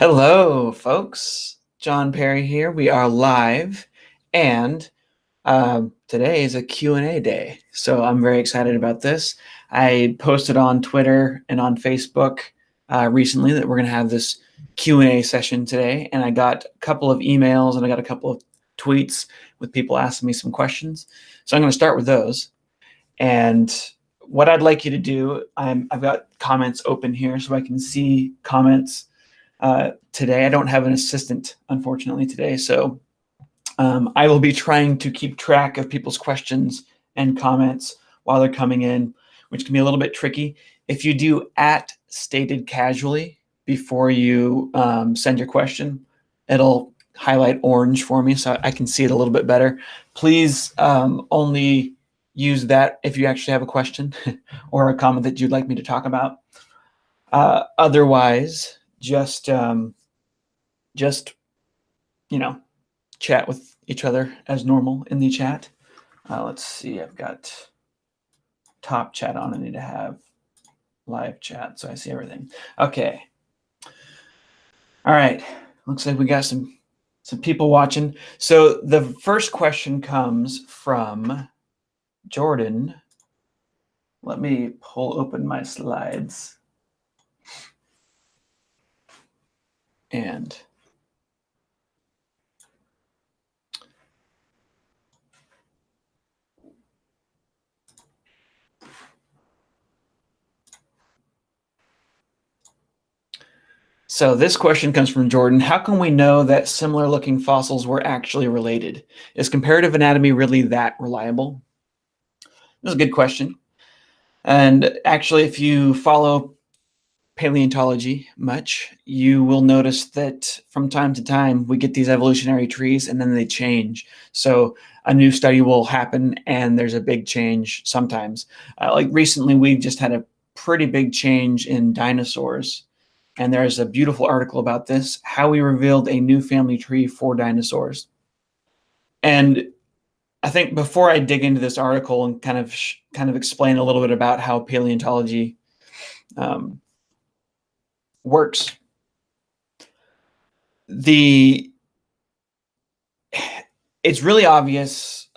Hello, folks. Jon Perry here. We are live, and today is a Q&A day, so I'm very excited about this. I posted on Twitter and on Facebook recently that we're going to have this Q&A session today, and I got a couple of emails and I got a couple of tweets with people asking me some questions. So I'm going to start with those. And what I'd like you to do, I've got comments open here so I can see comments. Today, I don't have an assistant, unfortunately, today. So I will be trying to keep track of people's questions and comments while they're coming in, which can be a little bit tricky. If you do @stated casually before you send your question, it'll highlight orange for me so I can see it a little bit better. Please only use that if you actually have a question or a comment that you'd like me to talk about. Otherwise, just chat with each other as normal in the chat. Let's see, I've got top chat on. I need to have live chat so I see everything. Okay. All right. Looks like we got some people watching. So the first question comes from Jordan. Let me pull open my slides. And so this question comes from Jordan. How can we know that similar looking fossils were actually related? Is comparative anatomy really that reliable? This is a good question. And actually, if you follow paleontology much, you will notice that from time to time we get these evolutionary trees and then they change. So a new study will happen and there's a big change sometimes. Like recently, we just had a pretty big change in dinosaurs. And there's a beautiful article about this, how we revealed a new family tree for dinosaurs. And I think before I dig into this article and kind of explain a little bit about how paleontology works, it's really obvious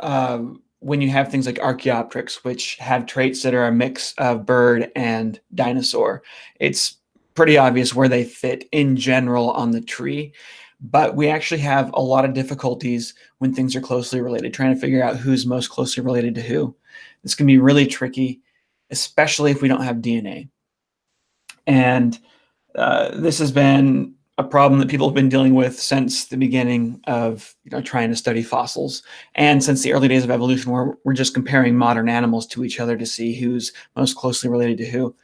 when you have things like Archaeopteryx, which have traits that are a mix of bird and dinosaur. It's pretty obvious where they fit in general on the tree. But we actually have a lot of difficulties when things are closely related, trying to figure out who's most closely related to who. This can be really tricky, especially if we don't have DNA. And this has been a problem that people have been dealing with since the beginning of trying to study fossils. And since the early days of evolution, we're just comparing modern animals to each other to see who's most closely related to who.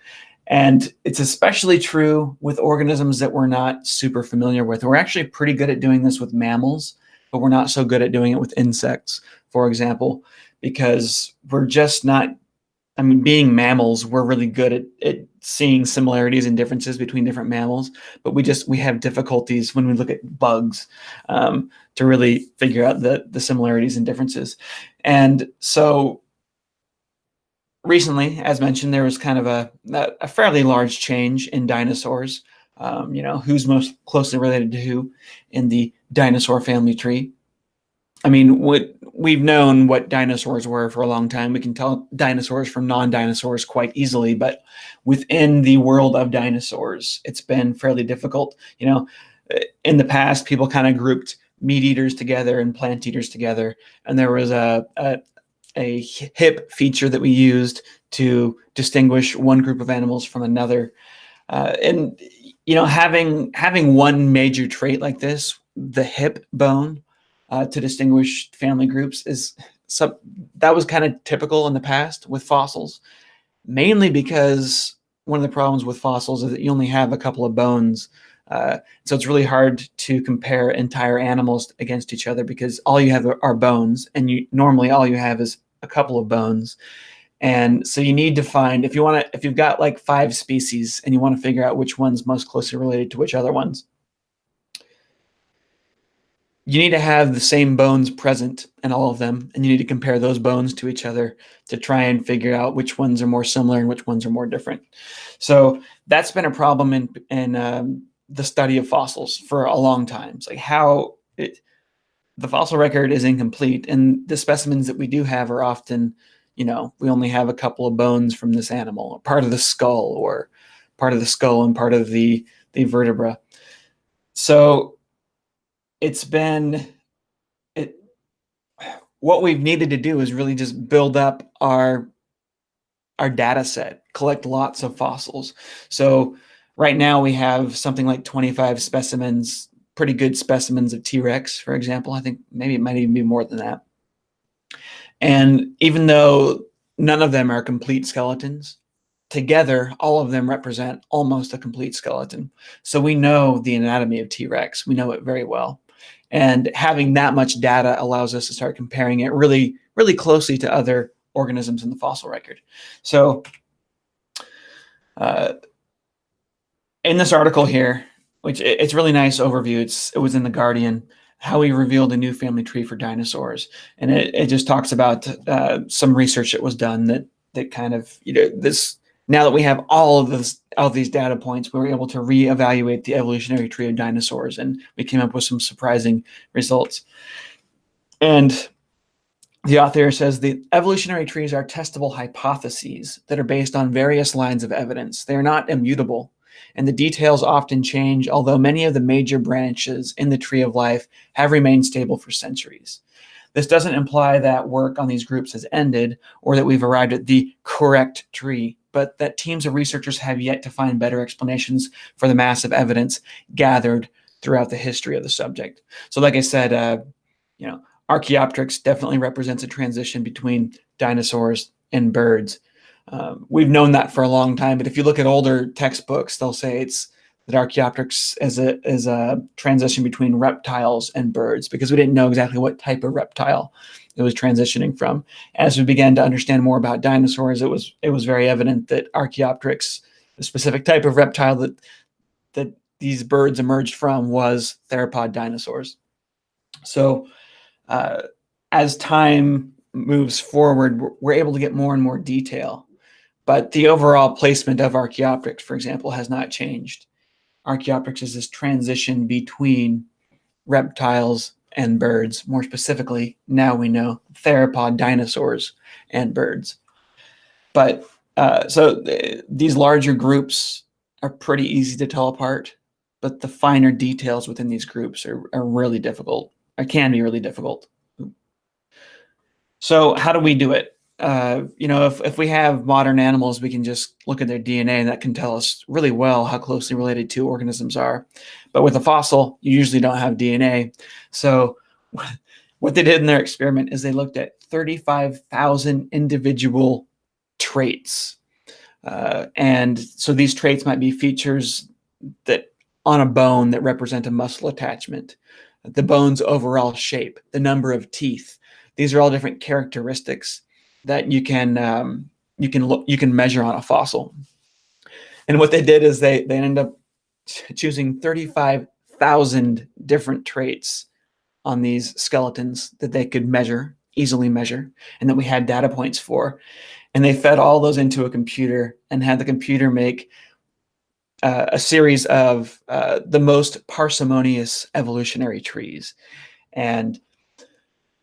And it's especially true with organisms that we're not super familiar with. We're actually pretty good at doing this with mammals, but we're not so good at doing it with insects, for example, because we're just not, being mammals, we're really good at seeing similarities and differences between different mammals, but we have difficulties when we look at bugs to really figure out the similarities and differences. And so recently, as mentioned, there was kind of a fairly large change in dinosaurs. Who's most closely related to who in the dinosaur family tree. We've known what dinosaurs were for a long time. We can tell dinosaurs from non-dinosaurs quite easily, but within the world of dinosaurs, it's been fairly difficult. In the past, people kind of grouped meat eaters together and plant eaters together, and there was a hip feature that we used to distinguish one group of animals from another. And having one major trait like this, the hip bone, to distinguish family groups that was kind of typical in the past with fossils, mainly because one of the problems with fossils is that you only have a couple of bones. So it's really hard to compare entire animals against each other because all you have are bones, and normally all you have is a couple of bones. And so you need to find, if you've got like 5 species and you want to figure out which one's most closely related to which other ones, you need to have the same bones present in all of them, and you need to compare those bones to each other to try and figure out which ones are more similar and which ones are more different. So that's been a problem in the study of fossils for a long time. It's like the fossil record is incomplete, and the specimens that we do have are often, we only have a couple of bones from this animal, or part of the skull, or part of the skull and part of the vertebra. So what we've needed to do is really just build up our data set, collect lots of fossils. So right now we have something like 25 specimens, pretty good specimens of T-Rex, for example. I think maybe it might even be more than that. And even though none of them are complete skeletons, together, all of them represent almost a complete skeleton. So we know the anatomy of T-Rex. We know it very well. And having that much data allows us to start comparing it really, really closely to other organisms in the fossil record. So in this article here, which it's really nice overview, it was in The Guardian, how we revealed a new family tree for dinosaurs. And it just talks about some research that was done that kind of, now that we have all of these data points, we were able to reevaluate the evolutionary tree of dinosaurs, and we came up with some surprising results. And the author says the evolutionary trees are testable hypotheses that are based on various lines of evidence. They are not immutable, and the details often change, although many of the major branches in the tree of life have remained stable for centuries. This doesn't imply that work on these groups has ended or that we've arrived at the correct tree, but that teams of researchers have yet to find better explanations for the massive evidence gathered throughout the history of the subject. So like I said, Archaeopteryx definitely represents a transition between dinosaurs and birds. We've known that for a long time, but if you look at older textbooks, they'll say that Archaeopteryx is a transition between reptiles and birds, because we didn't know exactly what type of reptile it was transitioning from. As we began to understand more about dinosaurs, it was very evident that Archaeopteryx, the specific type of reptile that these birds emerged from, was theropod dinosaurs. So as time moves forward, we're able to get more and more detail. But the overall placement of Archaeopteryx, for example, has not changed. Archaeopteryx is this transition between reptiles and birds. More specifically, now we know theropod dinosaurs and birds. But these larger groups are pretty easy to tell apart, but the finer details within these groups are really difficult. It can be really difficult. So how do we do it? If we have modern animals, we can just look at their DNA, and that can tell us really well how closely related two organisms are. But with a fossil, you usually don't have DNA. So what they did in their experiment is they looked at 35,000 individual traits. And so these traits might be features that on a bone that represent a muscle attachment, the bone's overall shape, the number of teeth. These are all different characteristics that you can measure on a fossil. And what they did is they ended up choosing 35,000 different traits on these skeletons that they could easily measure, and that we had data points for. And they fed all those into a computer and had the computer make a series of the most parsimonious evolutionary trees. And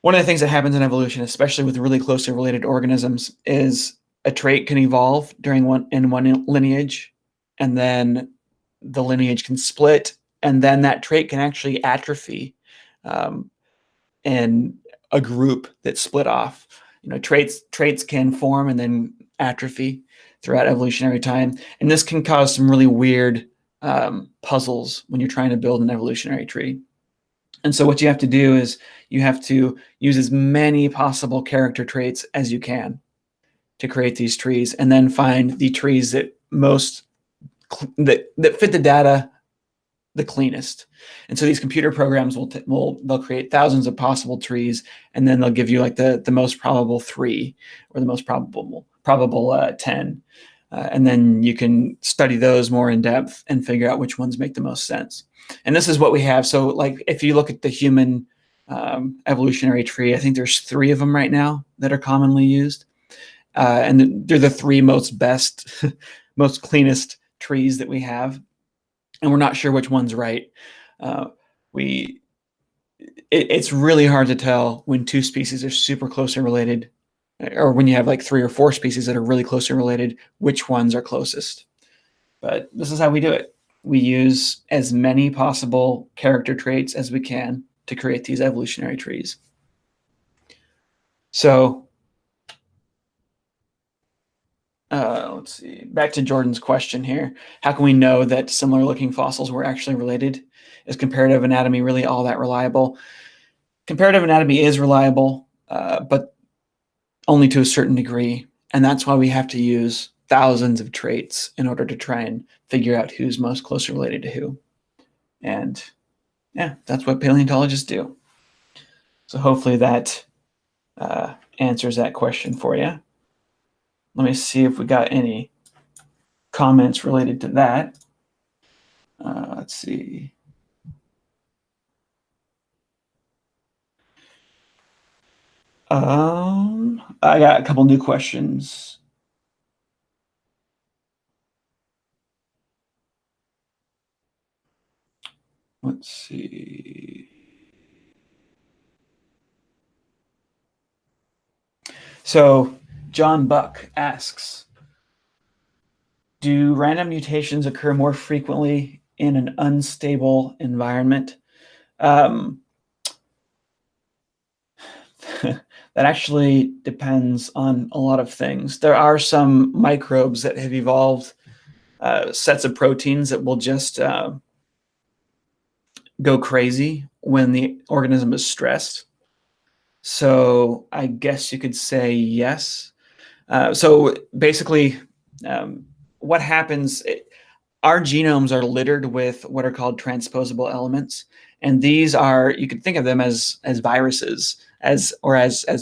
one of the things that happens in evolution, especially with really closely related organisms, is a trait can evolve in one lineage, and then the lineage can split, and then that trait can actually atrophy in a group that split off. Traits can form and then atrophy throughout evolutionary time, and this can cause some really weird puzzles when you're trying to build an evolutionary tree. And so what you have to do is you have to use as many possible character traits as you can to create these trees, and then find the trees that that fit the data the cleanest. And so these computer programs they'll create thousands of possible trees, and then they'll give you like the most probable 3 or the most probable 10. And then you can study those more in depth and figure out which ones make the most sense. And this is what we have. So like if you look at the human evolutionary tree, I think there's 3 of them right now that are commonly used. And they're the 3 most cleanest trees that we have. and we're not sure which one's right. Uh, we it's really hard to tell when two species are super closely related, or when you have like 3 or 4 species that are really closely related, which ones are closest. But this is how we do it. We use as many possible character traits as we can to create these evolutionary trees. So let's see, back to Jordan's question here. How can we know that similar looking fossils were actually related? Is comparative anatomy really all that reliable? Comparative anatomy is reliable, but only to a certain degree. And that's why we have to use thousands of traits in order to try and figure out who's most closely related to who. And yeah, that's what paleontologists do. So hopefully that answers that question for you. Let me see if we got any comments related to that. Let's see. I got a couple new questions. Let's see. So John Buck asks, do random mutations occur more frequently in an unstable environment? Um, that actually depends on a lot of things. There are some microbes that have evolved sets of proteins that will just go crazy when the organism is stressed. So I guess you could say yes. So basically, what happens? Our genomes are littered with what are called transposable elements, and these are, you could think of them as viruses, as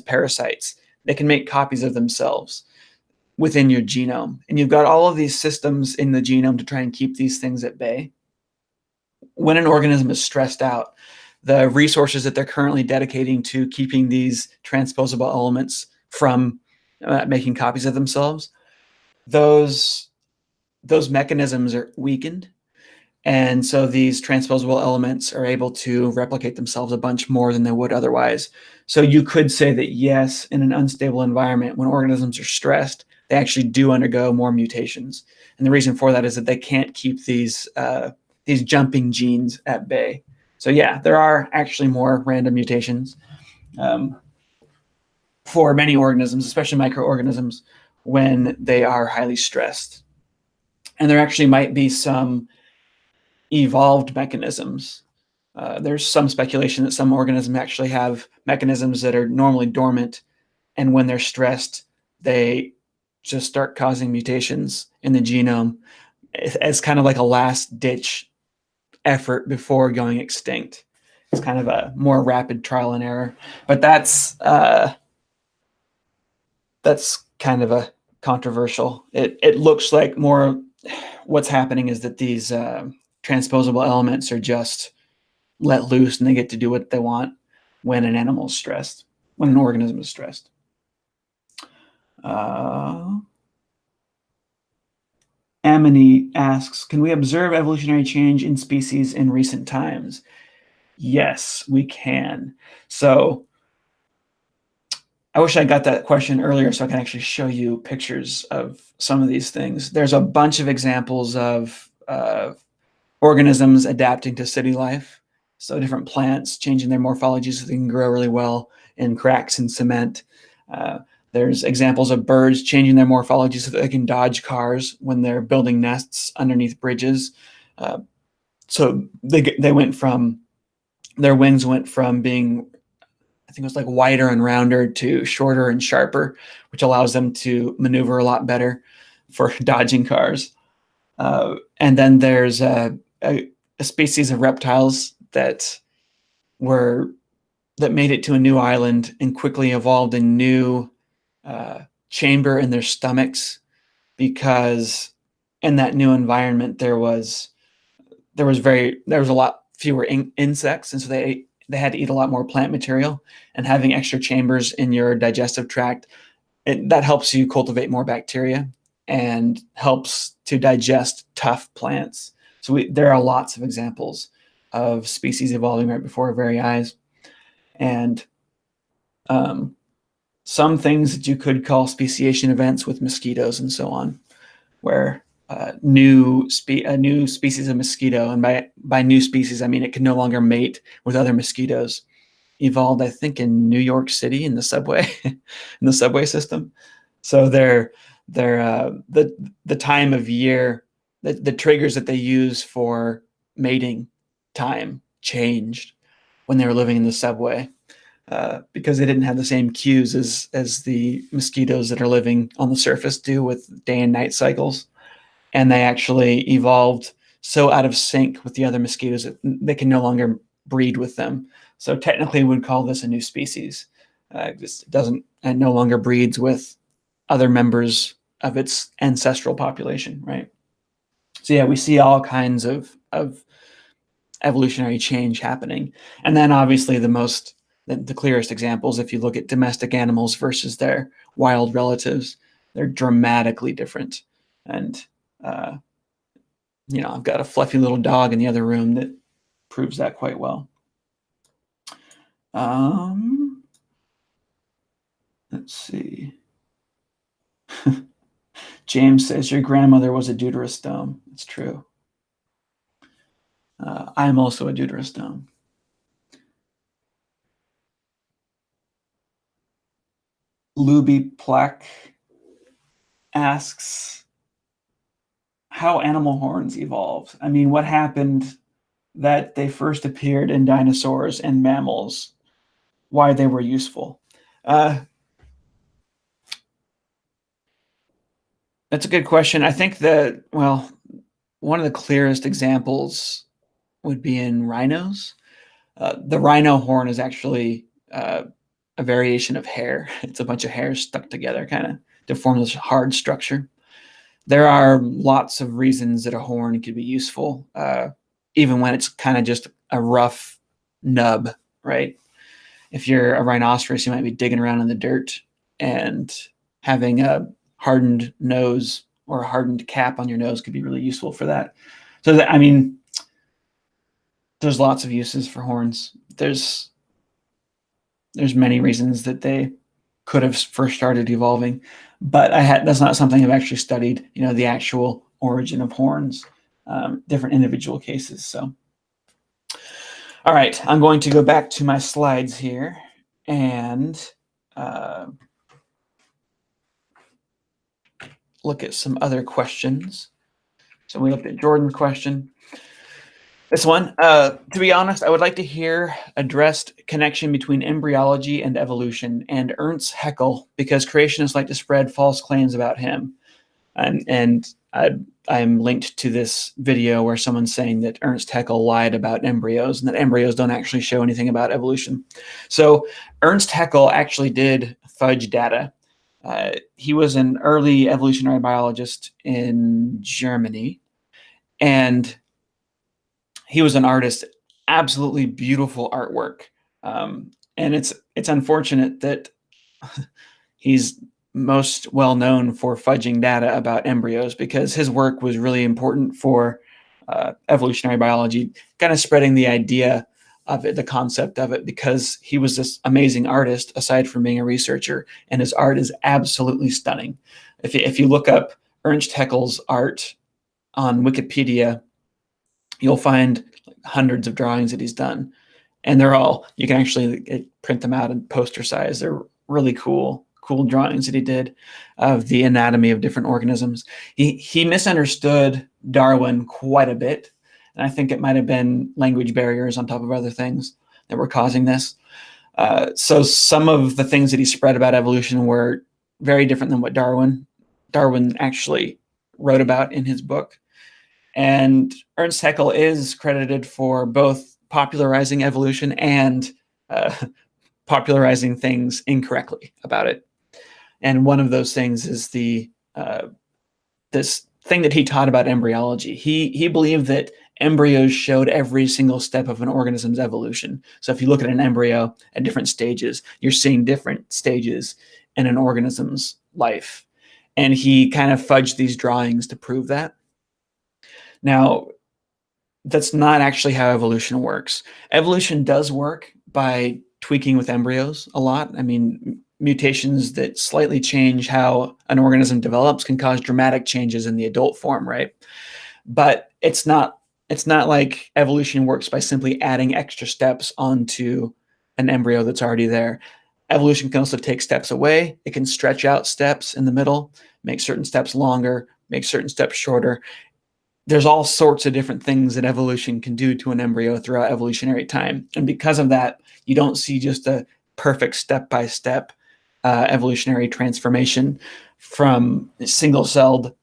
parasites. They can make copies of themselves within your genome, and you've got all of these systems in the genome to try and keep these things at bay. When an organism is stressed out, the resources that they're currently dedicating to keeping these transposable elements from making copies of themselves, those mechanisms are weakened. And so these transposable elements are able to replicate themselves a bunch more than they would otherwise. So you could say that yes, in an unstable environment, when organisms are stressed, they actually do undergo more mutations. And the reason for that is that they can't keep these jumping genes at bay. So yeah, there are actually more random mutations for many organisms, especially microorganisms, when they are highly stressed. And there actually might be some evolved mechanisms. There's some speculation that some organisms actually have mechanisms that are normally dormant, and when they're stressed, they just start causing mutations in the genome as kind of like a last ditch effort before going extinct. It's kind of a more rapid trial and error, but that's kind of a controversial. It looks like more what's happening is that these transposable elements are just let loose and they get to do what they want when an animal is stressed, when an organism is stressed. Amity asks, can we observe evolutionary change in species in recent times? Yes, we can. So I wish I got that question earlier so I can actually show you pictures of some of these things. There's a bunch of examples of organisms adapting to city life. So different plants changing their morphology so they can grow really well in cracks and cement. There's examples of birds changing their morphology so that they can dodge cars when they're building nests underneath bridges. So they went from, their wings went from being, I think it was like wider and rounder to shorter and sharper, which allows them to maneuver a lot better for dodging cars. And then there's a species of reptiles that made it to a new island and quickly evolved a new chamber in their stomachs, because in that new environment there was a lot fewer insects, and so they had to eat a lot more plant material. And having extra chambers in your digestive tract, that helps you cultivate more bacteria and helps to digest tough plants. So there are lots of examples of species evolving right before our very eyes. And some things that you could call speciation events with mosquitoes and so on, where a new species of mosquito, and by new species, I mean it can no longer mate with other mosquitoes, evolved, I think, in New York City in the subway, in the subway system. So the time of year, the triggers that they use for mating time changed when they were living in the subway, because they didn't have the same cues as the mosquitoes that are living on the surface do with day and night cycles. And they actually evolved so out of sync with the other mosquitoes that they can no longer breed with them. So technically, we would call this a new species. It doesn't, and no longer breeds with other members of its ancestral population, right? So yeah, we see all kinds of evolutionary change happening. And then obviously the clearest examples, if you look at domestic animals versus their wild relatives, they're dramatically different. And I've got a fluffy little dog in the other room that proves that quite well. Let's see. James says your grandmother was a deuterostome. It's true. I am also a deuterostome. Luby Plaque asks how animal horns evolved. I mean, what happened that they first appeared in dinosaurs and mammals, why they were useful. That's a good question. I think that, well, one of the clearest examples would be in rhinos. The rhino horn is actually a variation of hair. It's a bunch of hairs stuck together kind of to form this hard structure. There are lots of reasons that a horn could be useful, even when it's kind of just a rough nub, right? If you're a rhinoceros, you might be digging around in the dirt, and having a hardened nose or a hardened cap on your nose could be really useful for that. So that, I mean, there's lots of uses for horns. There's many reasons that they could have first started evolving, but that's not something I've actually studied, the actual origin of horns, different individual cases. So, all right, I'm going to go back to my slides here and look at some other questions. So we looked at Jordan's question. This one, to be honest, I would like to hear addressed connection between embryology and evolution and Ernst Haeckel, because creationists like to spread false claims about him. And I'm linked to this video where someone's saying that Ernst Haeckel lied about embryos and that embryos don't actually show anything about evolution. So Ernst Haeckel actually did fudge data. He was an early evolutionary biologist in Germany, and he was an artist, absolutely beautiful artwork. And it's unfortunate that he's most well known for fudging data about embryos, because his work was really important for evolutionary biology, kind of spreading the idea of it, the concept of it, because he was this amazing artist aside from being a researcher, and his art is absolutely stunning. If you look up Ernst Haeckel's art on Wikipedia, you'll find hundreds of drawings that he's done, and you can actually print them out in poster size. They're really cool drawings that he did of the anatomy of different organisms. He misunderstood Darwin quite a bit, and I think it might have been language barriers on top of other things that were causing this. So some of the things that he spread about evolution were very different than what Darwin actually wrote about in his book. And Ernst Haeckel is credited for both popularizing evolution and popularizing things incorrectly about it. And one of those things is this thing that he taught about embryology. He believed that embryos showed every single step of an organism's evolution. So if you look at an embryo at different stages, you're seeing different stages in an organism's life. And he kind of fudged these drawings to prove that. Now, That's not actually how evolution works. Evolution does work by tweaking with embryos a lot. I mean, mutations that slightly change how an organism develops can cause dramatic changes in the adult form, right? But it's not like evolution works by simply adding extra steps onto an embryo that's already there. Evolution can also take steps away. It can stretch out steps in the middle, make certain steps longer, make certain steps shorter. There's all sorts of different things that evolution can do to an embryo throughout evolutionary time. And because of that, you don't see just a perfect step-by-step evolutionary transformation from single-celled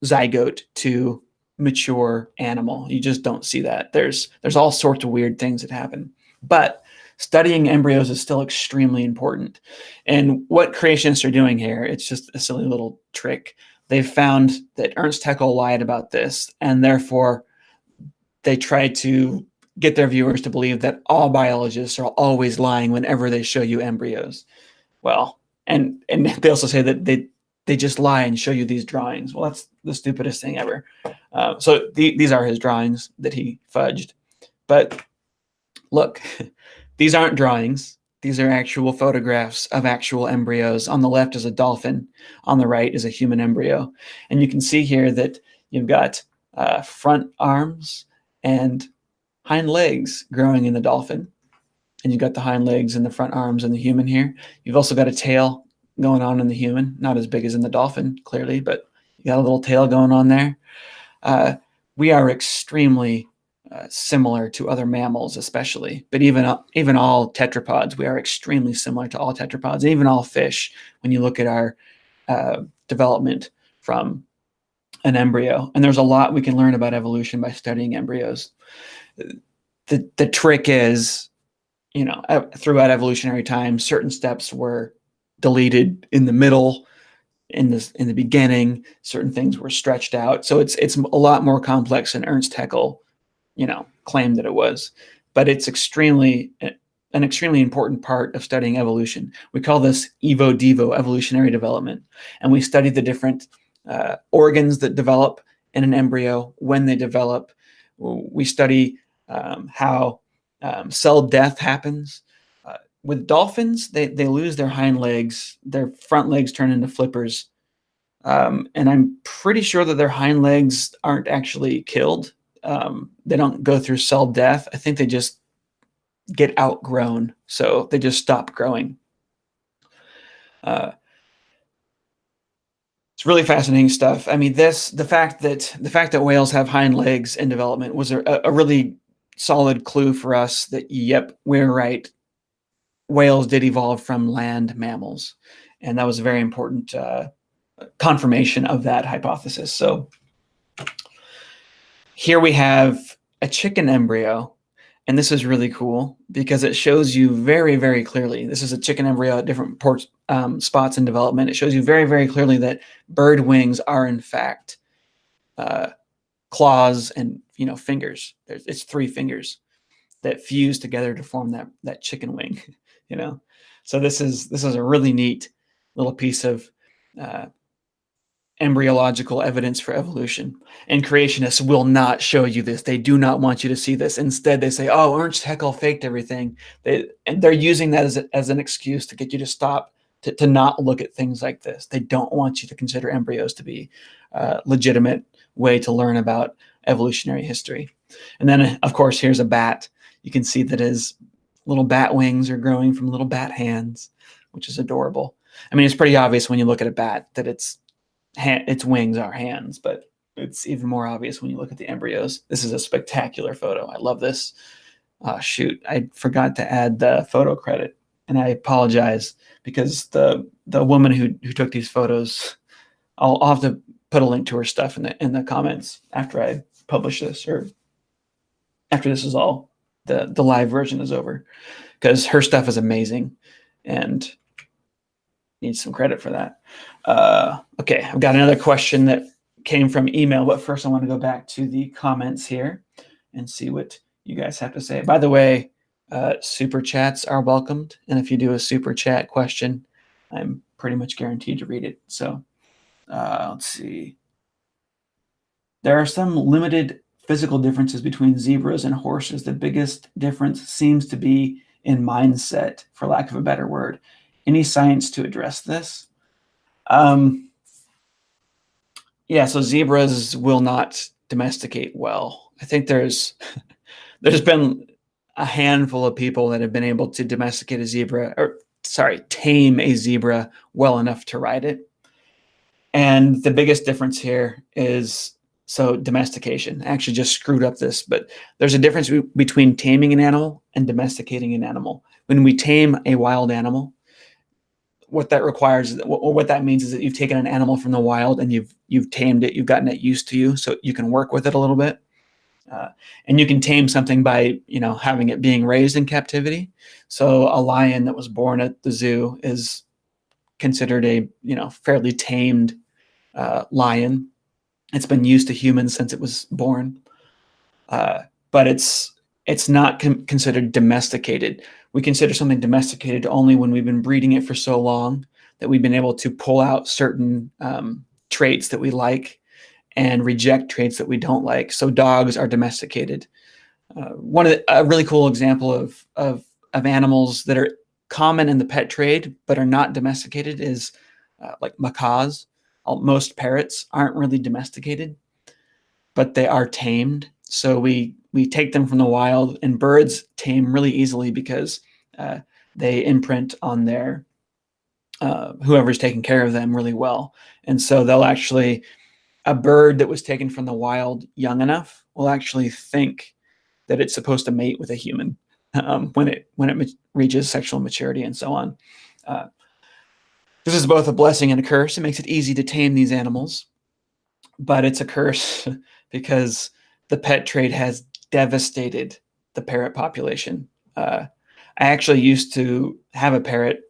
zygote to mature animal. You just don't see that. There's all sorts of weird things that happen. But studying embryos is still extremely important. And what creationists are doing here, it's just a silly little trick. They've found that Ernst Haeckel lied about this, and therefore they try to get their viewers to believe that all biologists are always lying whenever they show you embryos. Well, and they also say that they just lie and show you these drawings. Well, that's the stupidest thing ever. So these are his drawings that he fudged. But look, these aren't drawings. These are actual photographs of actual embryos. On the left is a dolphin. On the right is a human embryo. And you can see here that you've got front arms and hind legs growing in the dolphin. And you've got the hind legs and the front arms in the human here. You've also got a tail going on in the human, not as big as in the dolphin, clearly, but you got a little tail going on there. We are extremely similar to other mammals, especially, but even all tetrapods, we are extremely similar to all tetrapods, and even all fish. When you look at our development from an embryo, and there's a lot we can learn about evolution by studying embryos. The trick is, throughout evolutionary time, certain steps were deleted in the middle, in the beginning. Certain things were stretched out, so it's a lot more complex than Ernst Haeckel, claimed that it was. But it's an extremely important part of studying evolution. We call this evo-devo, evolutionary development, and we study the different organs that develop in an embryo, when they develop. We study how cell death happens. With dolphins, they lose their hind legs. Their front legs turn into flippers. And I'm pretty sure that their hind legs aren't actually killed. They don't go through cell death. I think they just get outgrown. So they just stop growing. It's really fascinating stuff. I mean, the fact that whales have hind legs in development was a really solid clue for us that, yep, we're right. Whales did evolve from land mammals, and that was a very important confirmation of that hypothesis. So here we have a chicken embryo, and this is really cool because it shows you very, very clearly. This is a chicken embryo at different spots in development. It shows you very, very clearly that bird wings are in fact claws and fingers. It's 3 fingers that fuse together to form that chicken wing. So this is a really neat little piece of embryological evidence for evolution. And creationists will not show you this. They do not want you to see this. Instead, they say, "Oh, Ernst Haeckel faked everything." They're using that as an excuse to get you to stop, to not look at things like this. They don't want you to consider embryos to be a legitimate way to learn about evolutionary history. And then, of course, here's a bat. You can see that his little bat wings are growing from little bat hands, which is adorable. I mean, it's pretty obvious when you look at a bat that its wings are hands, but it's even more obvious when you look at the embryos. This is a spectacular photo. I love this. Shoot, I forgot to add the photo credit, and I apologize because the woman who took these photos, I'll have to put a link to her stuff in the comments after I publish this, or after this is all, the live version is over, because her stuff is amazing and needs some credit for that. Okay, I've got another question that came from email, but first I want to go back to the comments here and see what you guys have to say. By the way, super chats are welcomed, and if you do a super chat question, I'm pretty much guaranteed to read it. So let's see. There are some limited physical differences between zebras and horses. The biggest difference seems to be in mindset, for lack of a better word. Any science to address this? Um, yeah, so zebras will not domesticate well. I think there's been a handful of people that have been able to domesticate a zebra, or sorry, tame a zebra well enough to ride it. And the biggest difference here is so domestication. I actually just screwed up this, but there's a difference between taming an animal and domesticating an animal. When we tame a wild animal, what that requires, or what that means, is that you've taken an animal from the wild and you've tamed it, you've gotten it used to you, so you can work with it a little bit. And you can tame something by having it being raised in captivity. So a lion that was born at the zoo is considered a fairly tamed lion. It's been used to humans since it was born, but it's not considered domesticated. We consider something domesticated only when we've been breeding it for so long that we've been able to pull out certain traits that we like and reject traits that we don't like. So dogs are domesticated. A really cool example of animals that are common in the pet trade but are not domesticated is like macaws. Most parrots aren't really domesticated, but they are tamed. So we take them from the wild, and birds tame really easily because they imprint on their whoever's taking care of them really well. And so they'll actually, a bird that was taken from the wild young enough will actually think that it's supposed to mate with a human when it reaches sexual maturity and so on. Uh, this is both a blessing and a curse. It makes it easy to tame these animals, but it's a curse because the pet trade has devastated the parrot population. I actually used to have a parrot.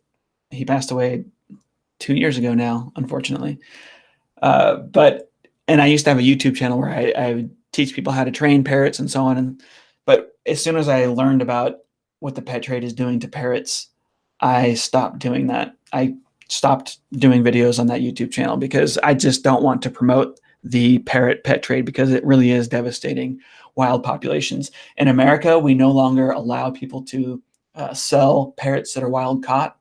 He passed away 2 years ago now, unfortunately. But I used to have a YouTube channel where I would teach people how to train parrots and so on. But as soon as I learned about what the pet trade is doing to parrots, I stopped doing that. I stopped doing videos on that YouTube channel because I just don't want to promote the parrot pet trade because it really is devastating wild populations. In America, we no longer allow people to sell parrots that are wild caught,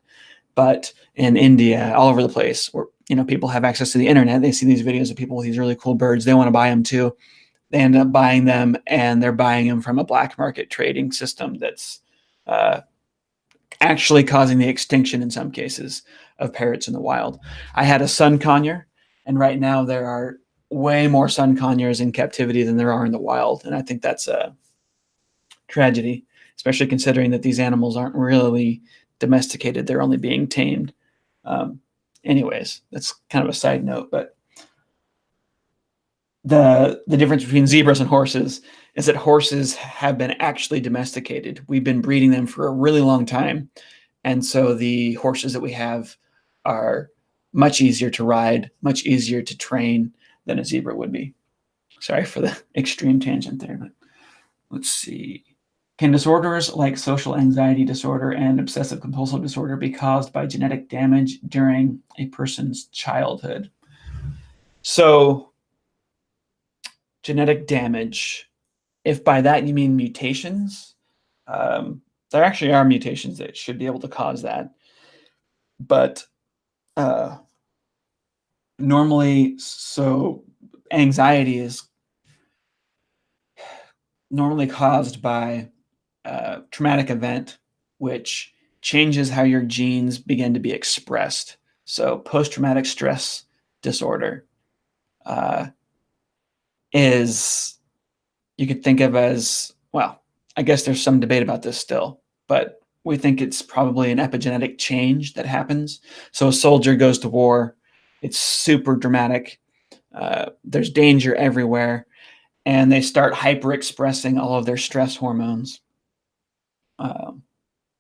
but in India, all over the place, where people have access to the internet, they see these videos of people with these really cool birds. They want to buy them too. They end up buying them, and they're buying them from a black market trading system that's actually causing the extinction in some cases of parrots in the wild. I had a sun conure, and right now there are way more sun conures in captivity than there are in the wild, and I think that's a tragedy, especially considering that these animals aren't really domesticated; they're only being tamed. Anyways, that's kind of a side note, but the difference between zebras and horses is that horses have been actually domesticated. We've been breeding them for a really long time, and so the horses that we have are much easier to ride, much easier to train than a zebra would be. Sorry for the extreme tangent there, but let's see. Can disorders like social anxiety disorder and obsessive compulsive disorder be caused by genetic damage during a person's childhood? So, genetic damage, if by that you mean mutations, there actually are mutations that should be able to cause that. But normally, so anxiety is normally caused by a traumatic event, which changes how your genes begin to be expressed. So post-traumatic stress disorder is, you could think of as, well, I guess there's some debate about this still, but we think it's probably an epigenetic change that happens. So a soldier goes to war, it's super dramatic, there's danger everywhere, and they start hyper-expressing all of their stress hormones.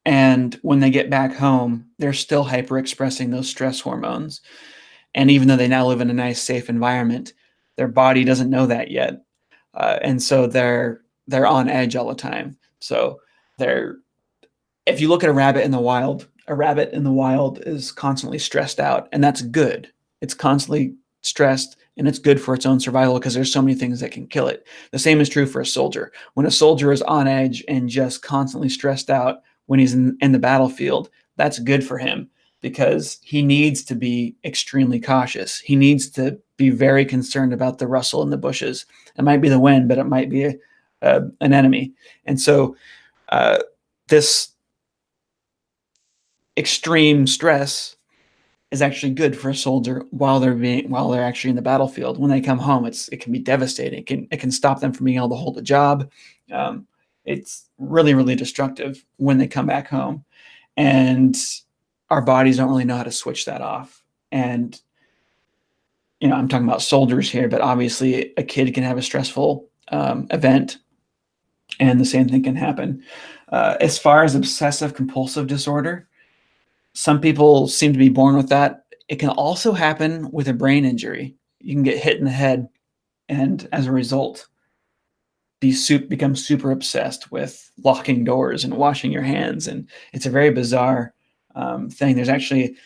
And when they get back home, they're still hyper-expressing those stress hormones. And even though they now live in a nice, safe environment, their body doesn't know that yet. And so they're on edge all the time. So they're if you look at a rabbit in the wild, a rabbit in the wild is constantly stressed out, and that's good. It's constantly stressed and it's good for its own survival because there's so many things that can kill it. The same is true for a soldier. When a soldier is on edge and just constantly stressed out when he's in the battlefield, that's good for him because he needs to be extremely cautious. He needs to be very concerned about the rustle in the bushes. It might be the wind, but it might be an enemy. And so this extreme stress is actually good for a soldier while they're actually in the battlefield. When they come home, it can be devastating. It can stop them from being able to hold a job. It's really, really destructive when they come back home, and our bodies don't really know how to switch that off. And I'm talking about soldiers here, but obviously a kid can have a stressful event, and the same thing can happen. As far as obsessive compulsive disorder, some people seem to be born with that. It can also happen with a brain injury. You can get hit in the head, and as a result, become super obsessed with locking doors and washing your hands. And it's a very bizarre thing. There's actually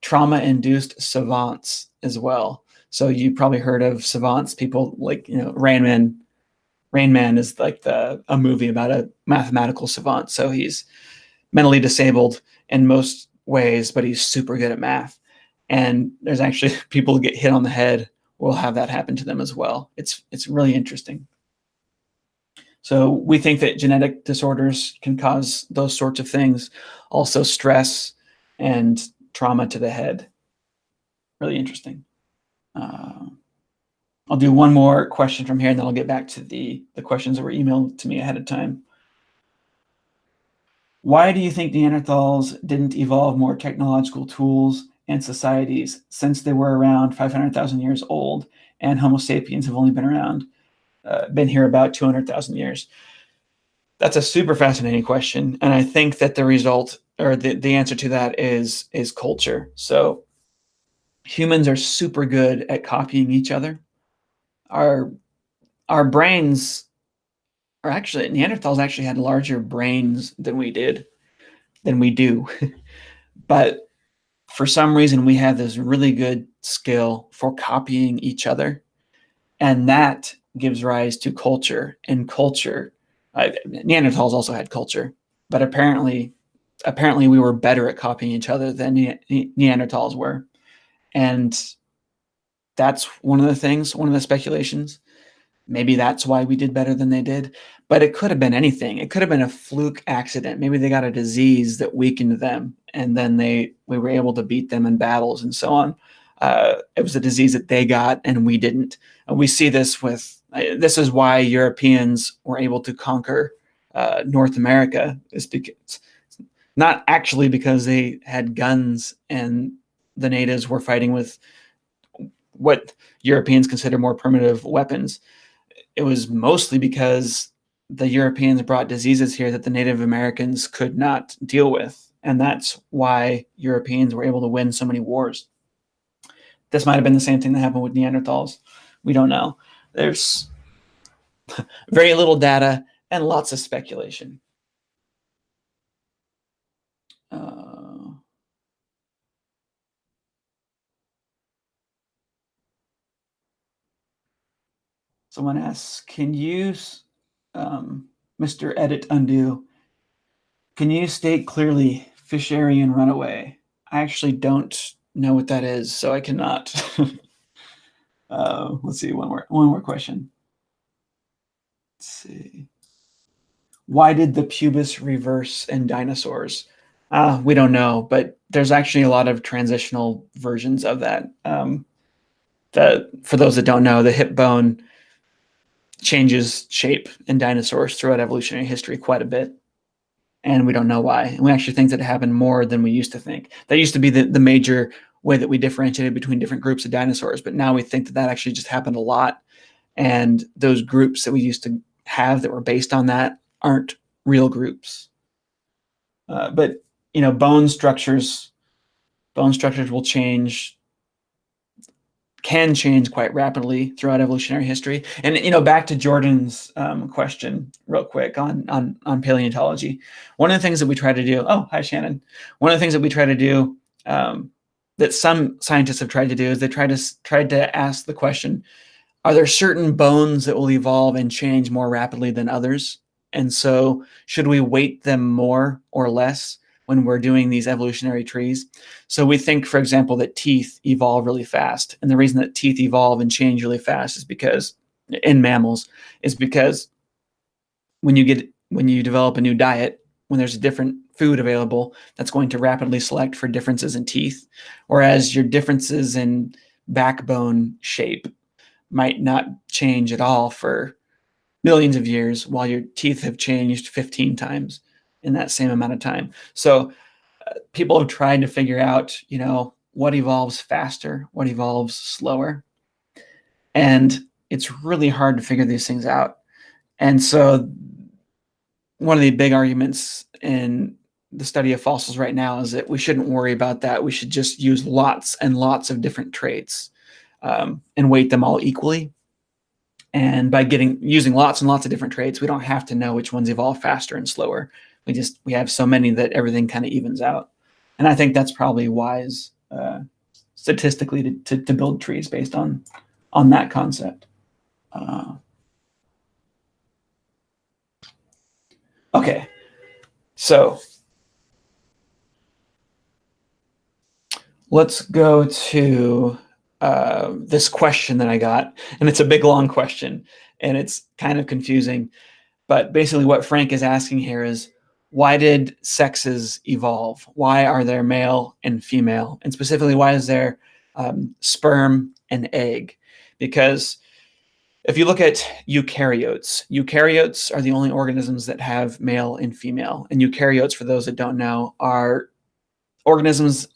trauma-induced savants as well. So you probably heard of savants, people like Rain Man. Rain Man is like a movie about a mathematical savant. So he's mentally disabled in most ways, but he's super good at math. And there's actually people who get hit on the head will have that happen to them as well. It's really interesting. So we think that genetic disorders can cause those sorts of things, also stress and trauma to the head. Really interesting. I'll do one more question from here, and then I'll get back to the questions that were emailed to me ahead of time. Why do you think Neanderthals didn't evolve more technological tools and societies since they were around 500,000 years old, and Homo sapiens have only been here about 200,000 years? That's a super fascinating question, and I think that the result or the answer to that is culture. So humans are super good at copying each other. Our brains are actually Neanderthals actually had larger brains than we do, but for some reason we have this really good skill for copying each other, and that gives rise to culture. And culture, Neanderthals also had culture, but apparently we were better at copying each other than Neanderthals were. And that's one of the speculations. Maybe that's why we did better than they did, but it could have been anything. It could have been a fluke accident. Maybe they got a disease that weakened them, and then we were able to beat them in battles and so on. It was a disease that they got and we didn't. And we see this this is why Europeans were able to conquer North America, is because not actually because they had guns and the natives were fighting with what Europeans consider more primitive weapons. It was mostly because the Europeans brought diseases here that the Native Americans could not deal with. And that's why Europeans were able to win so many wars. This might have been the same thing that happened with Neanderthals. We don't know. There's very little data and lots of speculation. Someone asks, can you, Mr. Edit Undo, can you state clearly Fisherian runaway? I actually don't know what that is, so I cannot. Let's see, one more question. Let's see. Why did the pubis reverse in dinosaurs? We don't know, but there's actually a lot of transitional versions of that. For those that don't know, the hip bone changes shape in dinosaurs throughout evolutionary history quite a bit, and we don't know why. And we actually think that it happened more than we used to think. That used to be the major way that we differentiated between different groups of dinosaurs, but now we think that actually just happened a lot, and those groups that we used to have that were based on that aren't real groups. But bone structures will can change quite rapidly throughout evolutionary history. And back to Jordan's question real quick on paleontology. One of the things that we try to do, oh, hi Shannon. One of the things that we try to do that some scientists have tried to do is they tried to ask the question, are there certain bones that will evolve and change more rapidly than others? And so should we weight them more or less when we're doing these evolutionary trees? So we think, for example, that teeth evolve really fast. And the reason that teeth evolve and change really fast is because in mammals is because when you develop a new diet, when there's a different food available, that's going to rapidly select for differences in teeth, whereas your differences in backbone shape might not change at all for millions of years, while your teeth have changed 15 times in that same amount of time. So people have tried to figure out, what evolves faster, what evolves slower, and it's really hard to figure these things out. And so one of the big arguments in the study of fossils right now is that we shouldn't worry about that. We should just use lots and lots of different traits, and weight them all equally. And by using lots and lots of different traits, we don't have to know which ones evolve faster and slower. We have so many that everything kind of evens out. And I think that's probably wise, statistically, to build trees based on that concept. Okay, so let's go to this question that I got, and it's a big, long question, and it's kind of confusing. But basically what Frank is asking here is, why did sexes evolve? Why are there male and female? And specifically, why is there sperm and egg? Because if you look at eukaryotes are the only organisms that have male and female. And eukaryotes, for those that don't know, are organisms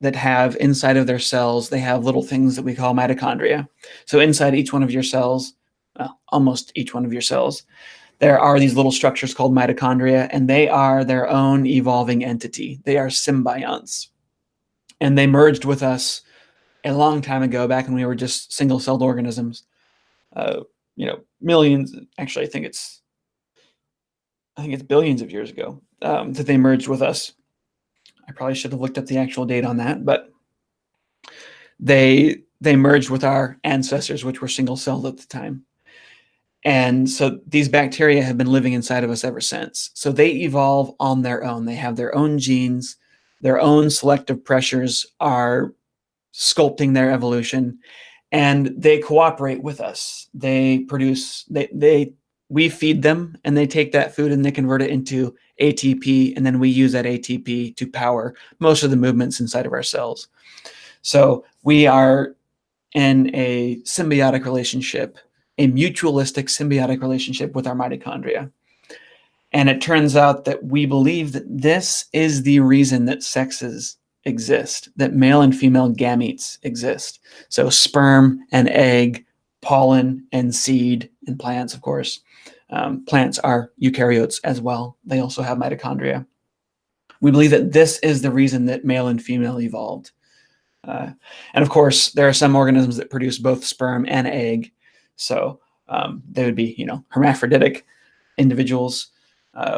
that have inside of their cells, they have little things that we call mitochondria. So inside each one of your cells, almost each one of your cells, there are these little structures called mitochondria, and they are their own evolving entity. They are symbionts. And they merged with us a long time ago, back when we were just single-celled organisms. Millions, actually, I think it's billions of years ago, that they merged with us. I probably should have looked up the actual date on that, but they merged with our ancestors, which were single-celled at the time. And so these bacteria have been living inside of us ever since. So they evolve on their own. They have their own genes, their own selective pressures are sculpting their evolution, and they cooperate with us. They produce, we feed them, and they take that food and they convert it into ATP, and then we use that ATP to power most of the movements inside of our cells. So we are in a symbiotic relationship, a mutualistic symbiotic relationship with our mitochondria. And it turns out that we believe that this is the reason that sexes exist, that male and female gametes exist. So sperm and egg, pollen and seed, and plants, of course. Plants are eukaryotes as well. They also have mitochondria. We believe that this is the reason that male and female evolved. And of course, there are some organisms that produce both sperm and egg. So they would be, hermaphroditic individuals.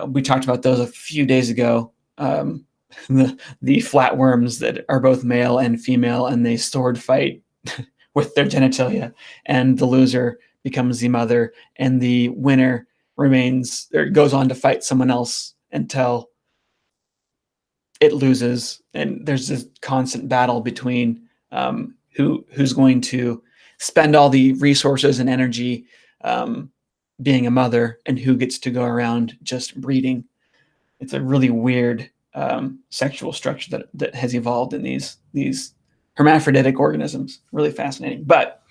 We talked about those a few days ago. The flatworms that are both male and female, and they sword fight with their genitalia, and the loser becomes the mother, and the winner goes on to fight someone else until it loses. And there's this constant battle between who's going to spend all the resources and energy being a mother, and who gets to go around just breeding. It's a really weird sexual structure that has evolved in these hermaphroditic organisms. Really fascinating. But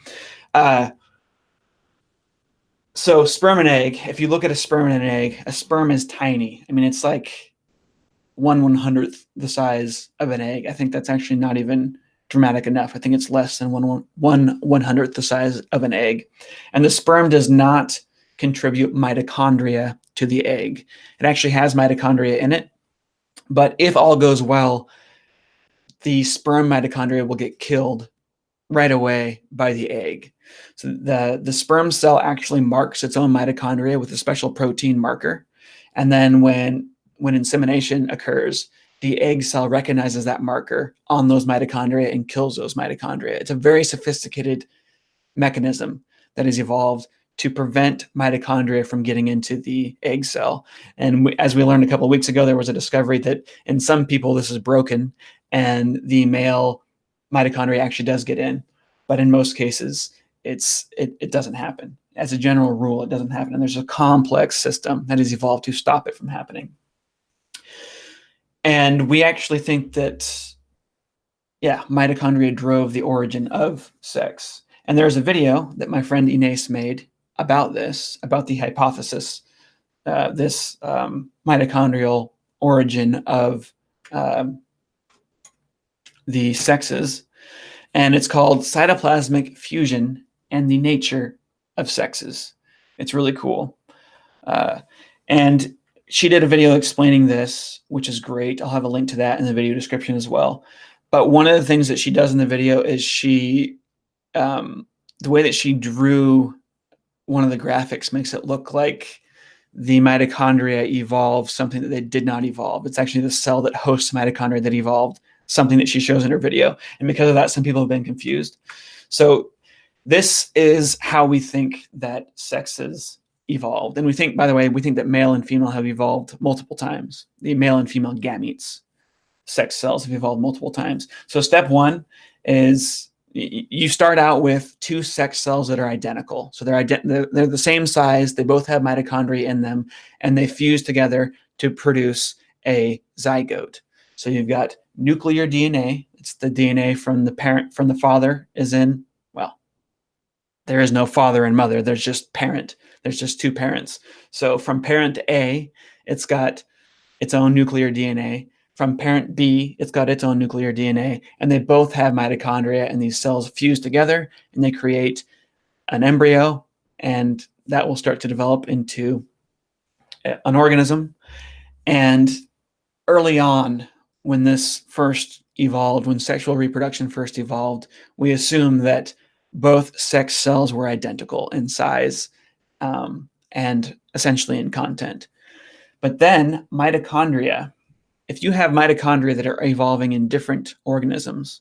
so sperm and egg, if you look at a sperm and an egg, a sperm is tiny. I mean, it's like 1/100th the size of an egg. I think that's actually not even dramatic enough. I think it's less than 1/100th the size of an egg. And the sperm does not contribute mitochondria to the egg. It actually has mitochondria in it, but if all goes well, the sperm mitochondria will get killed right away by the egg. So the sperm cell actually marks its own mitochondria with a special protein marker. And then when insemination occurs, the egg cell recognizes that marker on those mitochondria and kills those mitochondria. It's a very sophisticated mechanism that has evolved to prevent mitochondria from getting into the egg cell. And as we learned a couple of weeks ago, there was a discovery that in some people this is broken and the male mitochondria actually does get in. But in most cases, it doesn't happen. As a general rule, it doesn't happen. And there's a complex system that has evolved to stop it from happening. And we actually think that, yeah, mitochondria drove the origin of sex. And there's a video that my friend Ines made about this, about the hypothesis, this mitochondrial origin of the sexes. And it's called Cytoplasmic Fusion and the Nature of Sexes. It's really cool. And she did a video explaining this, which is great. I'll have a link to that in the video description as well. But one of the things that she does in the video is the way that she drew one of the graphics makes it look like the mitochondria evolved something that they did not evolve. It's actually the cell that hosts mitochondria that evolved something that she shows in her video. And because of that, some people have been confused. So this is how we think that sexes evolved. And we think, by the way, we think that male and female have evolved multiple times. The male and female gametes, sex cells, have evolved multiple times. So step one is you start out with two sex cells that are identical. So they're the same size. They both have mitochondria in them, and they fuse together to produce a zygote. So you've got nuclear DNA. It's the DNA from the parent, from the father is in, well, there is no father and mother. There's just parent. There's just two parents. So from parent A, it's got its own nuclear DNA. From parent B, it's got its own nuclear DNA, and they both have mitochondria, and these cells fuse together, and they create an embryo, and that will start to develop into an organism. And early on, when this first evolved, when sexual reproduction first evolved, we assume that both sex cells were identical in size and essentially in content. But then mitochondria, if you have mitochondria that are evolving in different organisms,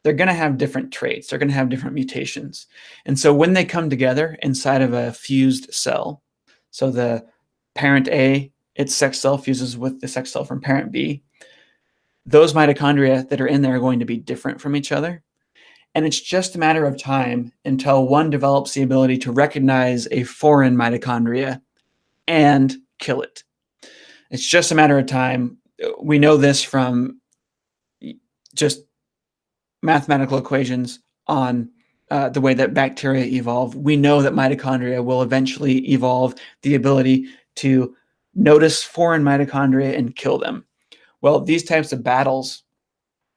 they're going to have different traits. They're going to have different mutations. And so when they come together inside of a fused cell, so the parent A, its sex cell fuses with the sex cell from parent B, those mitochondria that are in there are going to be different from each other. And it's just a matter of time until one develops the ability to recognize a foreign mitochondria and kill it. It's just a matter of time. We know this from just mathematical equations on the way that bacteria evolve. We know that mitochondria will eventually evolve the ability to notice foreign mitochondria and kill them. Well, these types of battles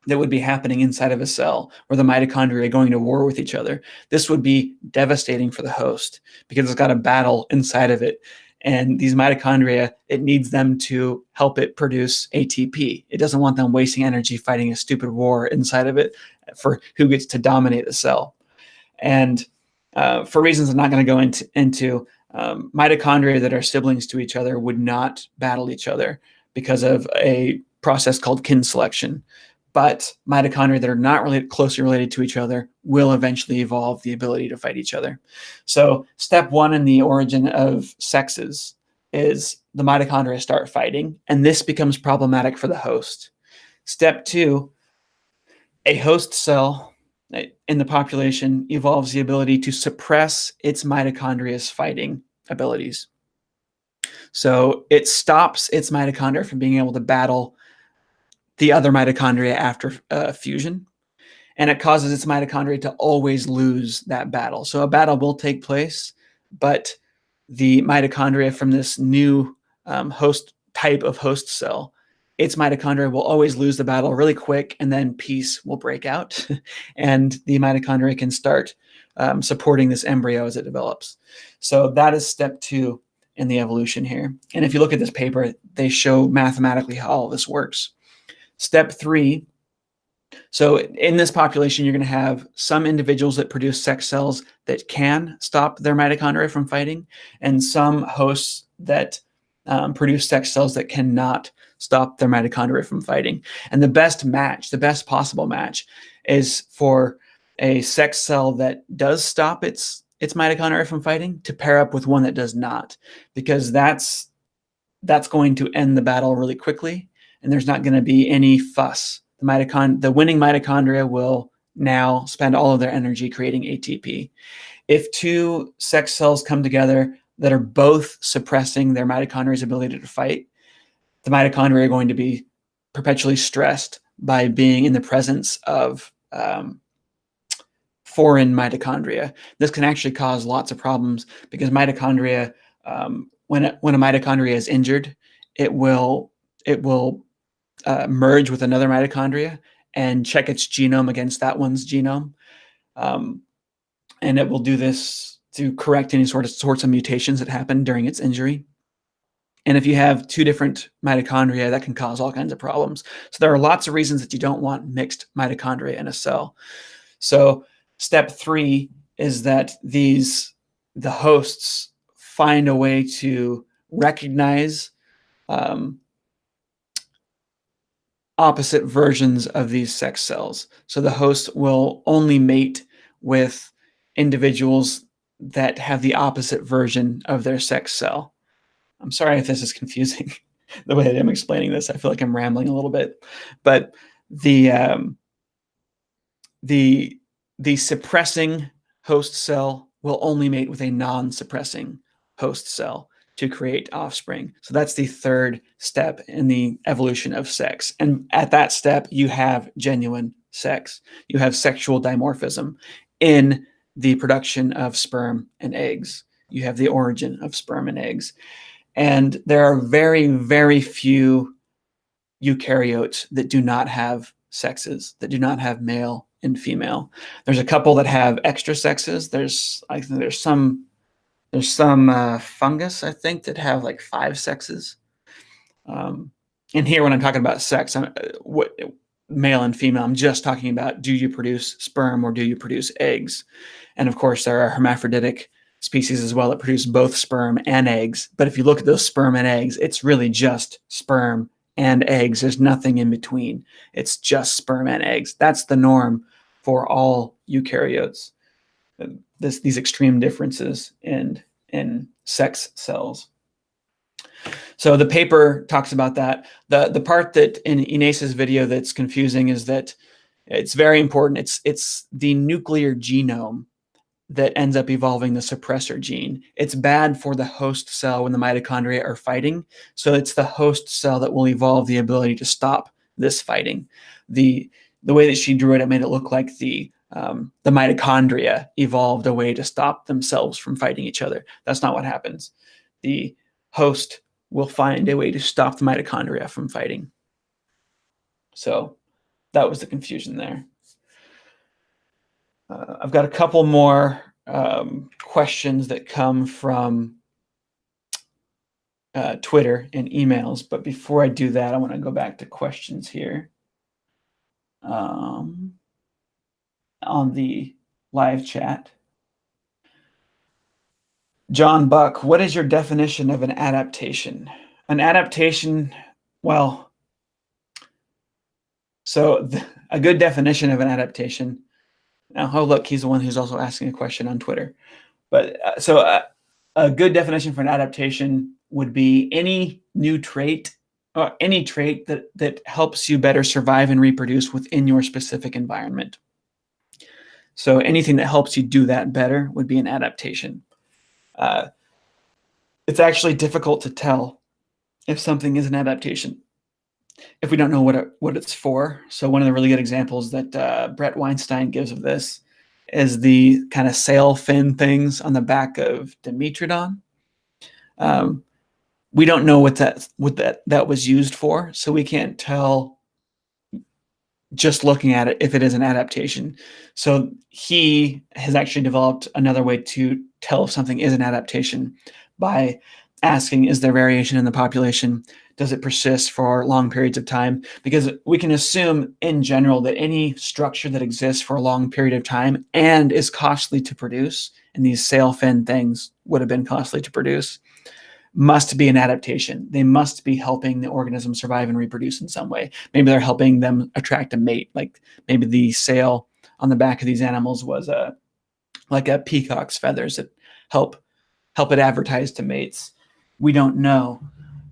that would be happening inside of a cell where the mitochondria are going to war with each other, this would be devastating for the host because it's got a battle inside of it. And these mitochondria, it needs them to help it produce ATP. It doesn't want them wasting energy fighting a stupid war inside of it for who gets to dominate the cell. And for reasons I'm not going to go into mitochondria that are siblings to each other would not battle each other because of a process called kin selection. But mitochondria that are not really closely related to each other will eventually evolve the ability to fight each other. So step one in the origin of sexes is the mitochondria start fighting, and this becomes problematic for the host. Step two, a host cell in the population evolves the ability to suppress its mitochondria's fighting abilities. So it stops its mitochondria from being able to battle the other mitochondria after fusion, and it causes its mitochondria to always lose that battle. So a battle will take place, but the mitochondria from this new host type of host cell, its mitochondria will always lose the battle really quick, and then peace will break out, and the mitochondria can start supporting this embryo as it develops. So that is step two in the evolution here. And if you look at this paper, they show mathematically how all this works. Step three, so in this population, you're going to have some individuals that produce sex cells that can stop their mitochondria from fighting, and some hosts that produce sex cells that cannot stop their mitochondria from fighting. And the best match, the best possible match, is for a sex cell that does stop its mitochondria from fighting to pair up with one that does not, because that's going to end the battle really quickly, and there's not going to be any fuss. The winning mitochondria will now spend all of their energy creating ATP. If two sex cells come together that are both suppressing their mitochondria's ability to fight, the mitochondria are going to be perpetually stressed by being in the presence of foreign mitochondria. This can actually cause lots of problems because mitochondria, when a mitochondria is injured, it will merge with another mitochondria and check its genome against that one's genome, and it will do this to correct any sorts of mutations that happen during its injury. And if you have two different mitochondria, that can cause all kinds of problems. So there are lots of reasons that you don't want mixed mitochondria in a cell. So step 3 is that the hosts find a way to recognize opposite versions of these sex cells. So the host will only mate with individuals that have the opposite version of their sex cell. I'm sorry if this is confusing, the way that I'm explaining this. I feel like I'm rambling a little bit, but the suppressing host cell will only mate with a non-suppressing host cell to create offspring. So that's the third step in the evolution of sex. And at that step, you have genuine sex. You have sexual dimorphism in the production of sperm and eggs. You have the origin of sperm and eggs. And there are very, very few eukaryotes that do not have sexes, that do not have male and female. There's a couple that have extra sexes. I think there's some fungus, I think, that have like 5 sexes. And here, when I'm talking about sex, male and female, I'm just talking about, do you produce sperm or do you produce eggs? And of course, there are hermaphroditic species as well that produce both sperm and eggs. But if you look at those sperm and eggs, it's really just sperm and eggs. There's nothing in between. It's just sperm and eggs. That's the norm for all eukaryotes. These extreme differences in sex cells. So the paper talks about that. The part that in Inés's video that's confusing is that it's very important. It's the nuclear genome that ends up evolving the suppressor gene. It's bad for the host cell when the mitochondria are fighting. So it's the host cell that will evolve the ability to stop this fighting. The way that she drew it, it made it look like the mitochondria evolved a way to stop themselves from fighting each other. That's not what happens. The host will find a way to stop the mitochondria from fighting. So that was the confusion there. I've got a couple more questions that come from Twitter and emails, but before I do that, I want to go back to questions here on the live chat. John Buck, what is your definition of an adaptation? An adaptation, well, so a good definition of an adaptation. Now, oh, look, he's the one who's also asking a question on Twitter. But a good definition for an adaptation would be any new trait, or any trait that helps you better survive and reproduce within your specific environment. So anything that helps you do that better would be an adaptation. It's actually difficult to tell if something is an adaptation if we don't know what it's for. So one of the really good examples that Brett Weinstein gives of this is the kind of sail fin things on the back of Dimetrodon. We don't know what that was used for, so we can't tell just looking at it if it is an adaptation. So he has actually developed another way to tell if something is an adaptation by asking, is there variation in the population? Does it persist for long periods of time? Because we can assume in general that any structure that exists for a long period of time and is costly to produce, and these sail fin things would have been costly to produce, must be an adaptation. They must be helping the organism survive and reproduce in some way. Maybe they're helping them attract a mate. Like maybe the sail on the back of these animals was like a peacock's feathers that help it advertise to mates. We don't know,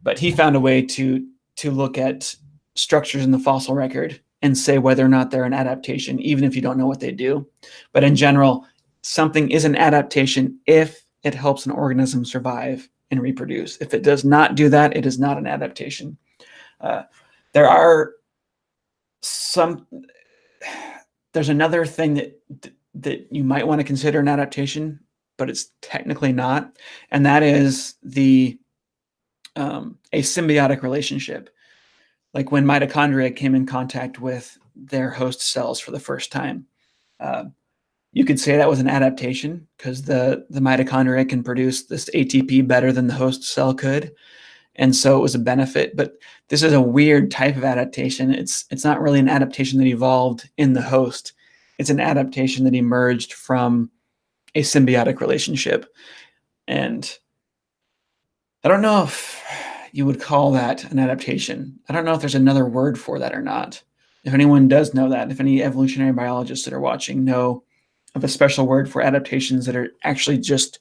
but he found a way to look at structures in the fossil record and say whether or not they're an adaptation, even if you don't know what they do. But in general, something is an adaptation if it helps an organism survive and reproduce. If it does not do that, it is not an adaptation. There are some. There's another thing that you might want to consider an adaptation, but it's technically not, and that is a symbiotic relationship. Like when mitochondria came in contact with their host cells for the first time, you could say that was an adaptation because the mitochondria can produce this ATP better than the host cell could, and so it was a benefit. But this is a weird type of adaptation. It's not really an adaptation that evolved in the host. It's an adaptation that emerged from a symbiotic relationship. And I don't know if you would call that an adaptation. I don't know if there's another word for that or not. If anyone does know that, if any evolutionary biologists that are watching know of a special word for adaptations that are actually just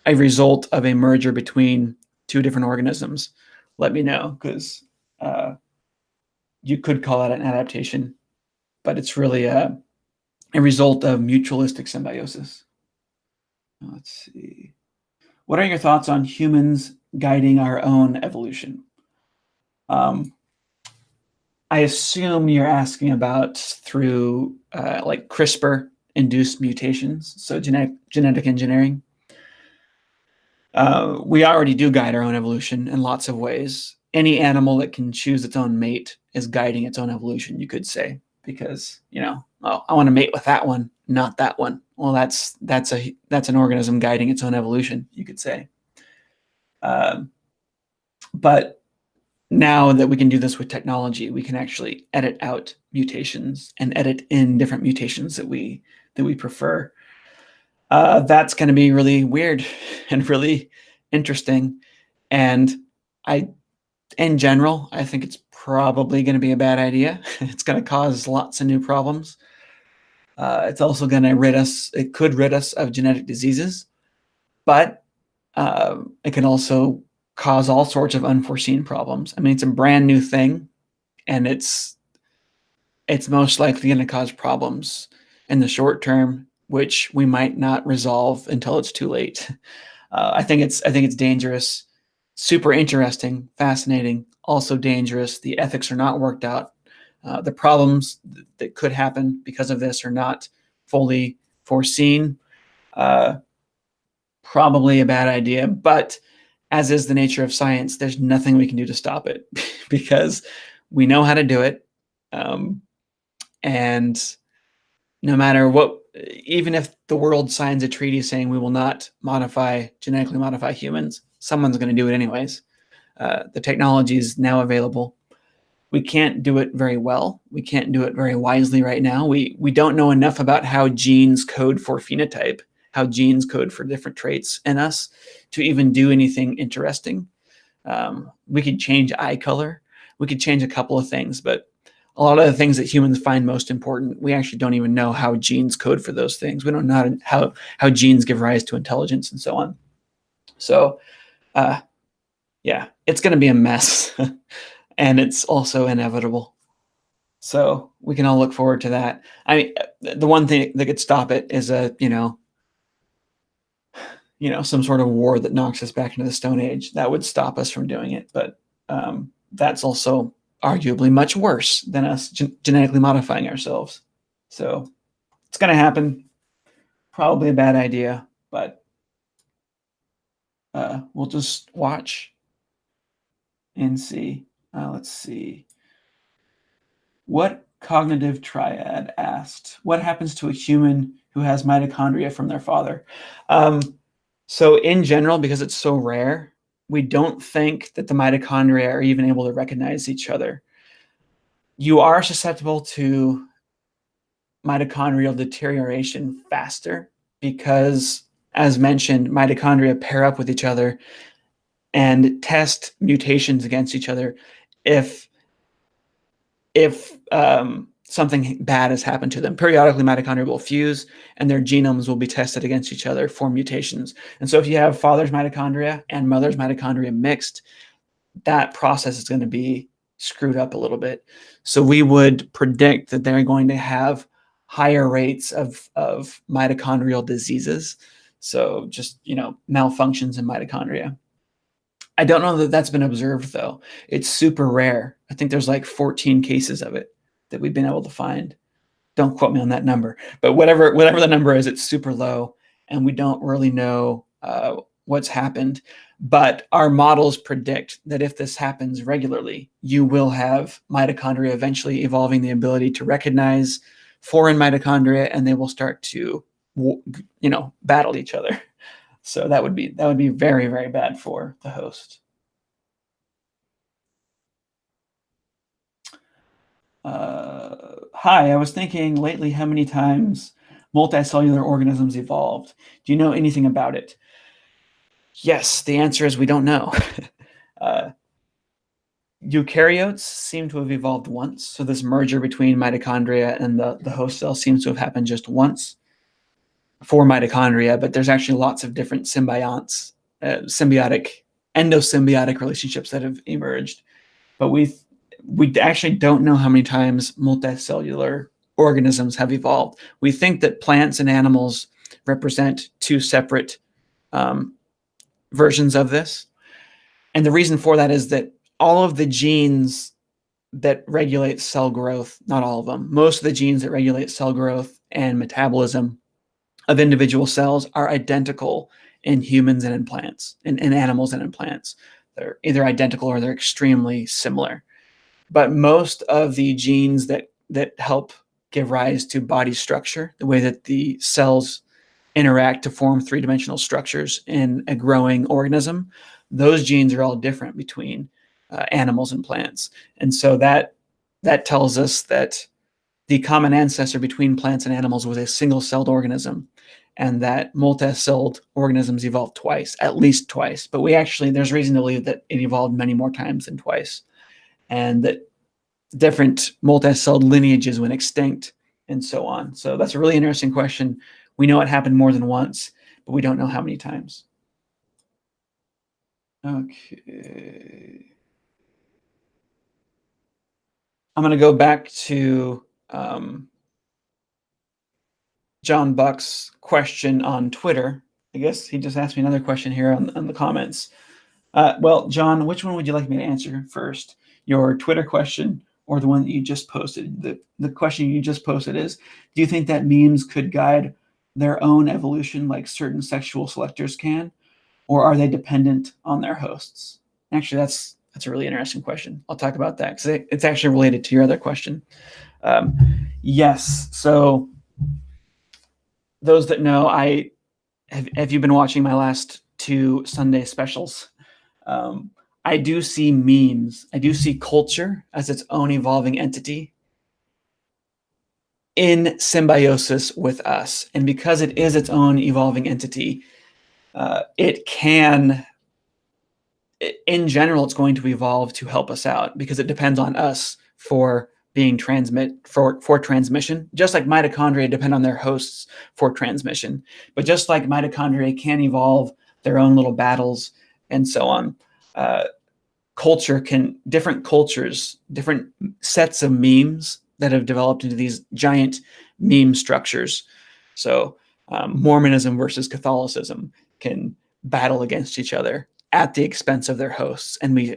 a result of a merger between two different organisms, let me know, because you could call that an adaptation, but it's really a result of mutualistic symbiosis. Let's see. What are your thoughts on humans guiding our own evolution? I assume you're asking about through like CRISPR-induced mutations, so genetic engineering. We already do guide our own evolution in lots of ways. Any animal that can choose its own mate is guiding its own evolution, you could say, because oh, I want to mate with that one, not that one. Well, that's an organism guiding its own evolution, you could say. But now that we can do this with technology, we can actually edit out mutations and edit in different mutations that we prefer. That's going to be really weird and really interesting. And in general, I think it's probably going to be a bad idea. It's going to cause lots of new problems. It's also going to it could rid us of genetic diseases, but it can also cause all sorts of unforeseen problems. I mean, it's a brand new thing, and it's most likely going to cause problems in the short term, which we might not resolve until it's too late. I think it's dangerous, super interesting, fascinating, also dangerous. The ethics are not worked out. The problems that could happen because of this are not fully foreseen. Probably a bad idea, but as is the nature of science, there's nothing we can do to stop it because we know how to do it. And no matter what, even if the world signs a treaty saying we will not genetically modify humans, someone's going to do it anyways. The technology is now available. We can't do it very well. We can't do it very wisely right now. We don't know enough about how genes code for phenotype, how genes code for different traits in us to even do anything interesting. We could change eye color. We could change a couple of things, but a lot of the things that humans find most important, we actually don't even know how genes code for those things. We don't know how genes give rise to intelligence and so on. So, yeah, it's going to be a mess, and it's also inevitable. So we can all look forward to that. I mean, the one thing that could stop it is some sort of war that knocks us back into the Stone Age. That would stop us from doing it. But that's also arguably much worse than us genetically modifying ourselves. So it's going to happen. Probably a bad idea, but we'll just watch and see. Let's see. What cognitive triad asked, what happens to a human who has mitochondria from their father? So in general, because it's so rare, we don't think that the mitochondria are even able to recognize each other. You are susceptible to mitochondrial deterioration faster because, as mentioned, mitochondria pair up with each other and test mutations against each other if something bad has happened to them. Periodically, mitochondria will fuse and their genomes will be tested against each other for mutations. And so if you have father's mitochondria and mother's mitochondria mixed, that process is going to be screwed up a little bit. So we would predict that they're going to have higher rates of mitochondrial diseases. So just, malfunctions in mitochondria. I don't know that that's been observed, though. It's super rare. I think there's like 14 cases of it that we've been able to find. Don't quote me on that number, but whatever the number is, it's super low, and we don't really know what's happened. But our models predict that if this happens regularly, you will have mitochondria eventually evolving the ability to recognize foreign mitochondria, and they will start to, battle each other. So that would be very, very bad for the host. Hi, I was thinking lately how many times multicellular organisms evolved. Do you know anything about it? Yes, the answer is we don't know. Eukaryotes seem to have evolved once. So this merger between mitochondria and the host cell seems to have happened just once for mitochondria, but there's actually lots of different symbiotic, endosymbiotic relationships that have emerged. But we actually don't know how many times multicellular organisms have evolved. We think that plants and animals represent two separate versions of this. And the reason for that is that all of the genes that regulate cell growth, not all of them, most of the genes that regulate cell growth and metabolism of individual cells are identical in humans and in plants, in animals and in plants. They're either identical or they're extremely similar. But most of the genes that help give rise to body structure, the way that the cells interact to form three-dimensional structures in a growing organism, those genes are all different between animals and plants. And so that tells us that the common ancestor between plants and animals was a single-celled organism, and that multi-celled organisms evolved twice, at least twice. But there's reason to believe that it evolved many more times than twice, and that different multi-celled lineages went extinct and so on. So that's a really interesting question. We know it happened more than once, but we don't know how many times. Okay. I'm going to go back to John Buck's question on Twitter. I guess he just asked me another question here on the comments. Well, John, which one would you like me to answer first? Your Twitter question or the one that you just posted? The question you just posted is, do you think that memes could guide their own evolution like certain sexual selectors can, or are they dependent on their hosts? Actually, that's a really interesting question. I'll talk about that because it's actually related to your other question. Yes. So those that know, have you been watching my last two Sunday specials? I do see memes. I do see culture as its own evolving entity in symbiosis with us. And because it is its own evolving entity, in general, it's going to evolve to help us out because it depends on us for transmission, just like mitochondria depend on their hosts for transmission. But just like mitochondria can evolve their own little battles and so on, different cultures, different sets of memes that have developed into these giant meme structures. So Mormonism versus Catholicism can battle against each other at the expense of their hosts. And we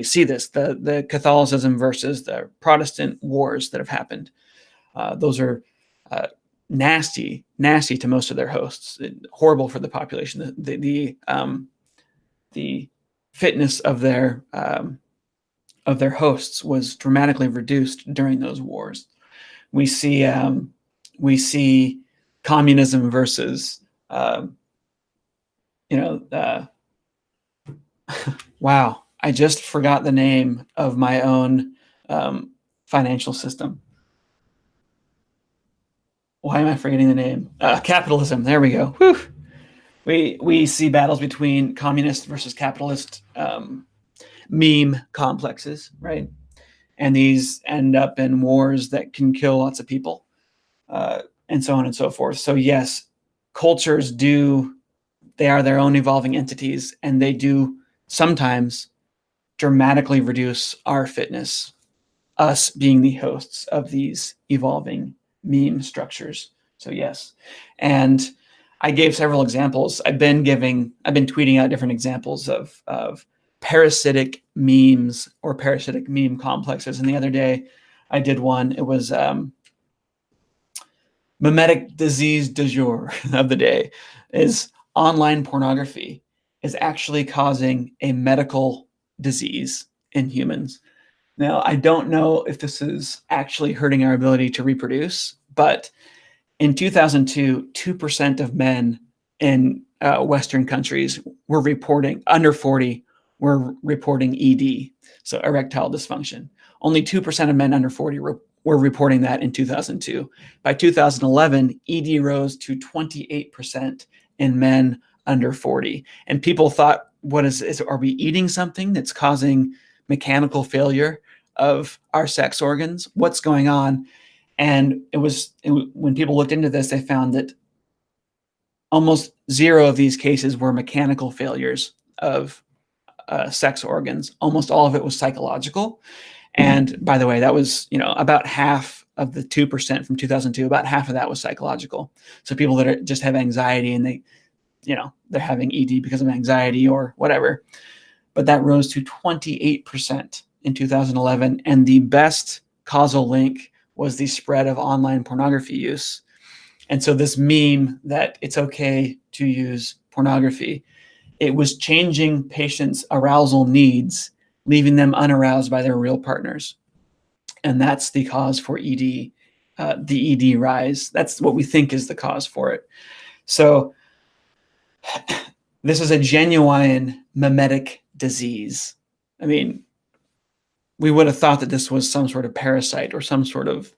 see this, the Catholicism versus the Protestant wars that have happened. Those are nasty to most of their hosts, horrible for the population. The fitness of their hosts was dramatically reduced during those wars. We see communism versus wow, I just forgot the name of my own financial system. Why am I forgetting the name? Capitalism. There we go. Whew. We see battles between communist versus capitalist meme complexes, right? And these end up in wars that can kill lots of people, and so on and so forth. So yes, cultures do, they are their own evolving entities, and they do sometimes dramatically reduce our fitness, us being the hosts of these evolving meme structures. So yes, and I gave several examples. I've been tweeting out different examples of parasitic memes or parasitic meme complexes. And the other day, I did one. It was mimetic disease du jour of the day is online pornography is actually causing a medical disease in humans. Now, I don't know if this is actually hurting our ability to reproduce, but in 2002, 2% of men in Western countries were reporting, under 40, were reporting ED, so erectile dysfunction. Only 2% of men under 40 were reporting that in 2002. By 2011, ED rose to 28% in men under 40. And people thought, what is are we eating something that's causing mechanical failure of our sex organs? What's going on? And when people looked into this, they found that almost zero of these cases were mechanical failures of sex organs. Almost all of it was psychological. And by the way, that was, about half of the 2% from 2002, about half of that was psychological. So people that just have anxiety and they're having ED because of anxiety or whatever. But that rose to 28% in 2011. And the best causal link was the spread of online pornography use. And so this meme that it's okay to use pornography, it was changing patients' arousal needs, leaving them unaroused by their real partners. And that's the cause for ED, the ED rise. That's what we think is the cause for it. So this is a genuine mimetic disease. I mean, we would have thought that this was some sort of parasite or some sort of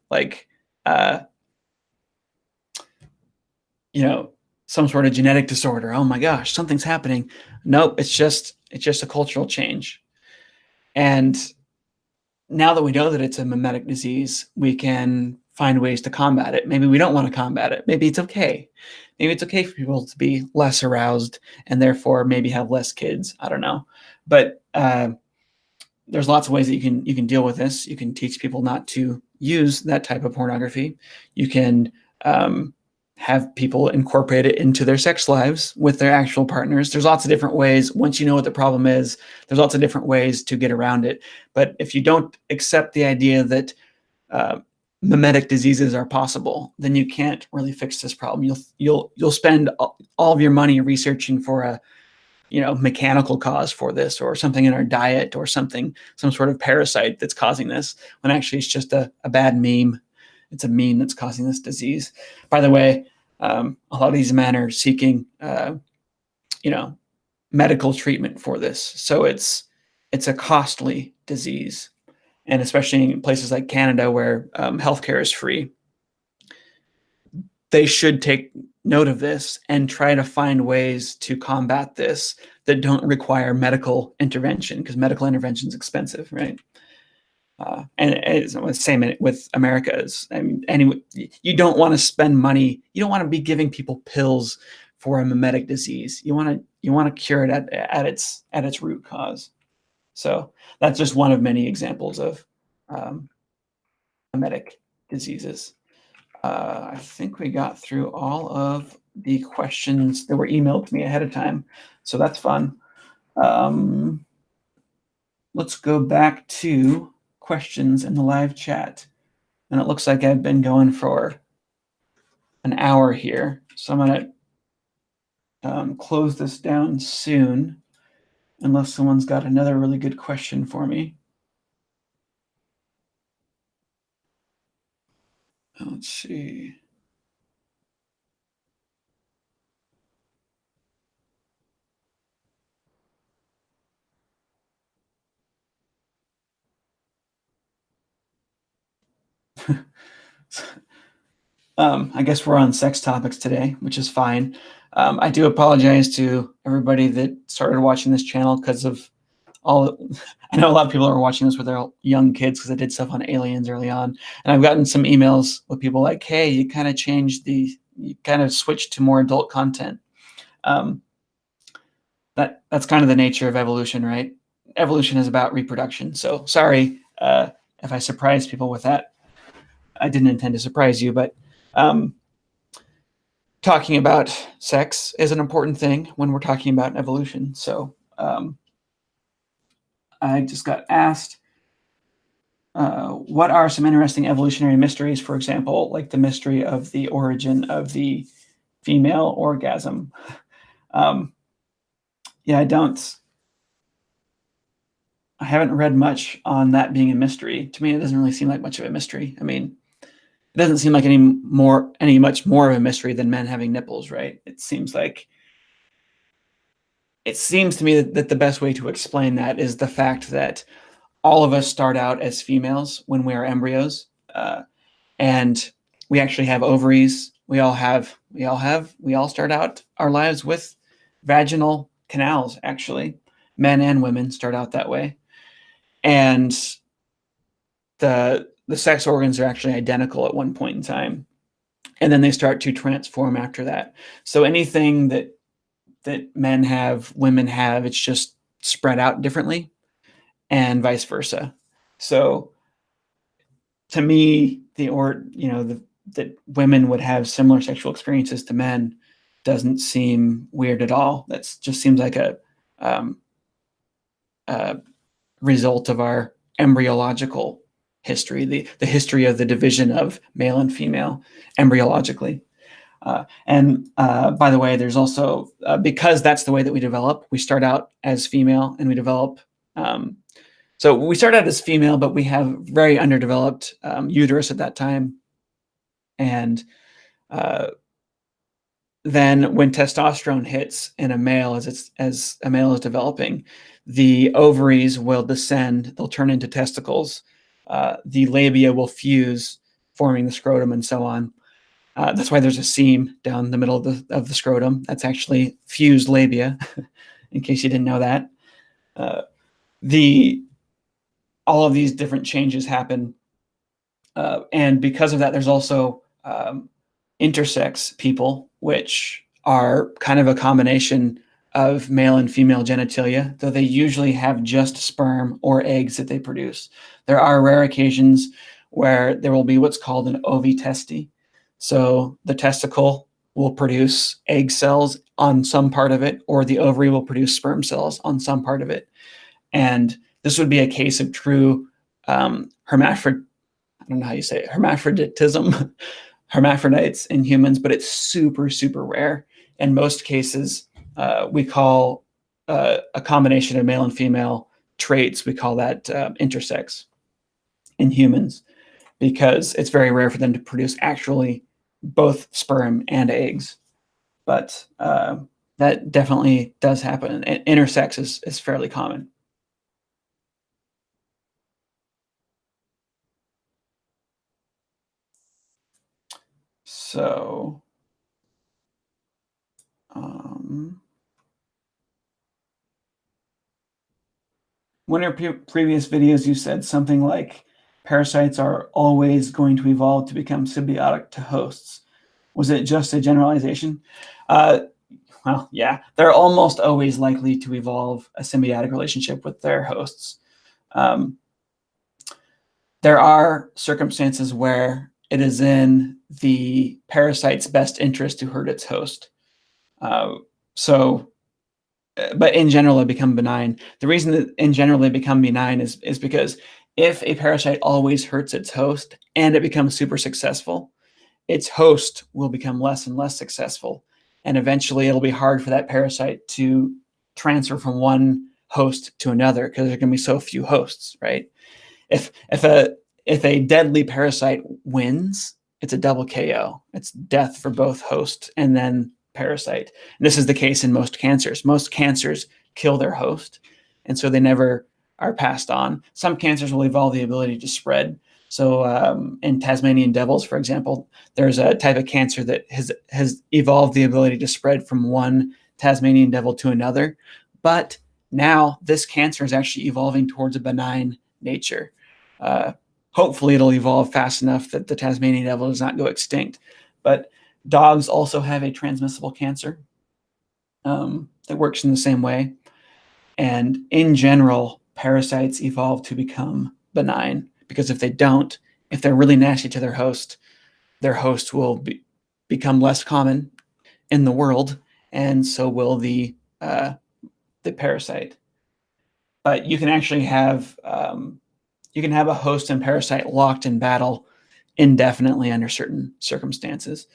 some sort of genetic disorder. Oh my gosh, something's happening. Nope, it's just a cultural change. And now that we know that it's a mimetic disease, we can find ways to combat it. Maybe we don't want to combat it. Maybe it's okay. Maybe it's okay for people to be less aroused and therefore maybe have less kids. I don't know. But there's lots of ways that you can deal with this. You can teach people not to use that type of pornography. You can have people incorporate it into their sex lives with their actual partners. There's lots of different ways. Once you know what the problem is, there's lots of different ways to get around it. But if you don't accept the idea that mimetic diseases are possible, then you can't really fix this problem. You'll spend all of your money researching for a mechanical cause for this, or something in our diet, or some sort of parasite that's causing this, when actually it's just a bad meme. It's a meme that's causing this disease. By the way, a lot of these men are seeking, medical treatment for this. So it's a costly disease, and especially in places like Canada where healthcare is free, they should take note of this and try to find ways to combat this that don't require medical intervention, because medical intervention is expensive, right? And it's the same with America's. I mean, anyway, you don't want to spend money. You don't want to be giving people pills for a mimetic disease. You want to cure it at its root cause. So that's just one of many examples of mimetic diseases. I think we got through all of the questions that were emailed to me ahead of time, so that's fun. Let's go back to questions in the live chat. And it looks like I've been going for an hour here, so I'm going to close this down soon, unless someone's got another really good question for me. Let's see. I guess we're on sex topics today, which is fine. I do apologize to everybody that started watching this channel because of all. I know a lot of people are watching this with their young kids because I did stuff on aliens early on, and I've gotten some emails with people like, "Hey, you kind of switched to more adult content." Um, that's kind of the nature of evolution, right? Evolution is about reproduction. So sorry if I surprised people with that. I didn't intend to surprise you, but um, talking about sex is an important thing when we're talking about evolution. So I just got asked, what are some interesting evolutionary mysteries, for example, like the mystery of the origin of the female orgasm? Um, yeah, I haven't read much on that being a mystery. To me, it doesn't really seem like much of a mystery. I mean, it doesn't seem like any much more of a mystery than men having nipples, right? It seems to me that the best way to explain that is the fact that all of us start out as females when we are embryos, and we actually have ovaries. We all start out our lives with vaginal canals. Actually, men and women start out that way, and the sex organs are actually identical at one point in time, and then they start to transform after that. So anything that men have, women have, it's just spread out differently, and vice versa. So to me, that women would have similar sexual experiences to men doesn't seem weird at all. That just seems like um, a result of our embryological history, the history of the division of male and female embryologically. And by the way, there's also, because that's the way that we develop, we start out as female and we develop. So we start out as female, but we have very underdeveloped uterus at that time. And uh, then when testosterone hits in a male, as a male is developing, the ovaries will descend, they'll turn into testicles. The labia will fuse, forming the scrotum and so on. That's why there's a seam down the middle of the scrotum. That's actually fused labia, in case you didn't know that. All of these different changes happen. And because of that, there's also intersex people, which are kind of a combination of male and female genitalia, though they usually have just sperm or eggs that they produce. There are rare occasions where there will be what's called an ovitesty. So the testicle will produce egg cells on some part of it, or the ovary will produce sperm cells on some part of it. And this would be a case of true hermaphroditism, hermaphrodites in humans, but it's super, super rare. In most cases, we call a combination of male and female traits, we call that intersex in humans, because it's very rare for them to produce actually both sperm and eggs. But that definitely does happen. And intersex is fairly common. So, one of your previous videos, you said something like parasites are always going to evolve to become symbiotic to hosts. Was it just a generalization? Well, yeah, they're almost always likely to evolve a symbiotic relationship with their hosts. There are circumstances where it is in the parasite's best interest to hurt its host. But in general, they become benign. The reason that in general they become benign is because if a parasite always hurts its host and it becomes super successful, its host will become less and less successful. And eventually it'll be hard for that parasite to transfer from one host to another because there can be so few hosts, right? If a deadly parasite wins, it's a double KO. It's death for both host and then parasite. And this is the case in most cancers. Most cancers kill their host, and so they never are passed on. Some cancers will evolve the ability to spread. So in Tasmanian devils, for example, there's a type of cancer that has evolved the ability to spread from one Tasmanian devil to another. But now this cancer is actually evolving towards a benign nature. Hopefully it'll evolve fast enough that the Tasmanian devil does not go extinct. But dogs also have a transmissible cancer that works in the same way. And in general, parasites evolve to become benign because if they don't, if they're really nasty to their host will become less common in the world, and so will the parasite. But you can actually have a host and parasite locked in battle indefinitely under certain circumstances.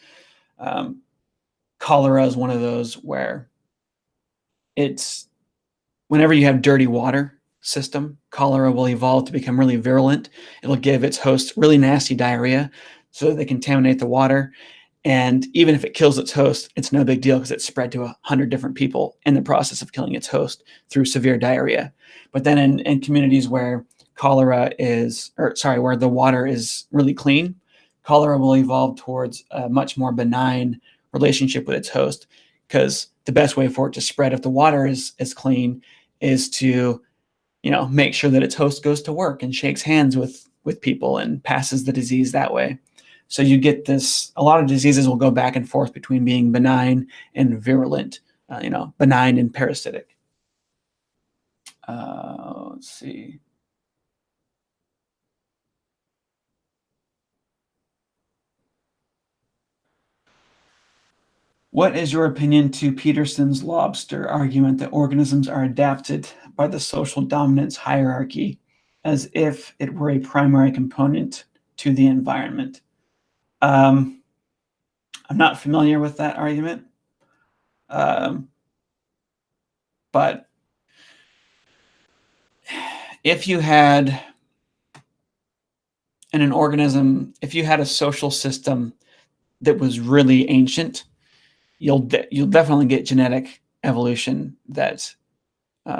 Cholera is one of those where it's whenever you have dirty water system, cholera will evolve to become really virulent. It'll give its host really nasty diarrhea so that they contaminate the water. And even if it kills its host, it's no big deal because it's spread to 100 different people in the process of killing its host through severe diarrhea. But then in communities where where the water is really clean, cholera will evolve towards a much more benign relationship with its host, because the best way for it to spread if the water is clean is to make sure that its host goes to work and shakes hands with people and passes the disease that way. So you get this, a lot of diseases will go back and forth between being benign and virulent, benign and parasitic. Let's see. What is your opinion to Peterson's lobster argument that organisms are adapted by the social dominance hierarchy as if it were a primary component to the environment? I'm not familiar with that argument, but if you had in an organism, if you had a social system that was really ancient, you'll definitely get genetic evolution that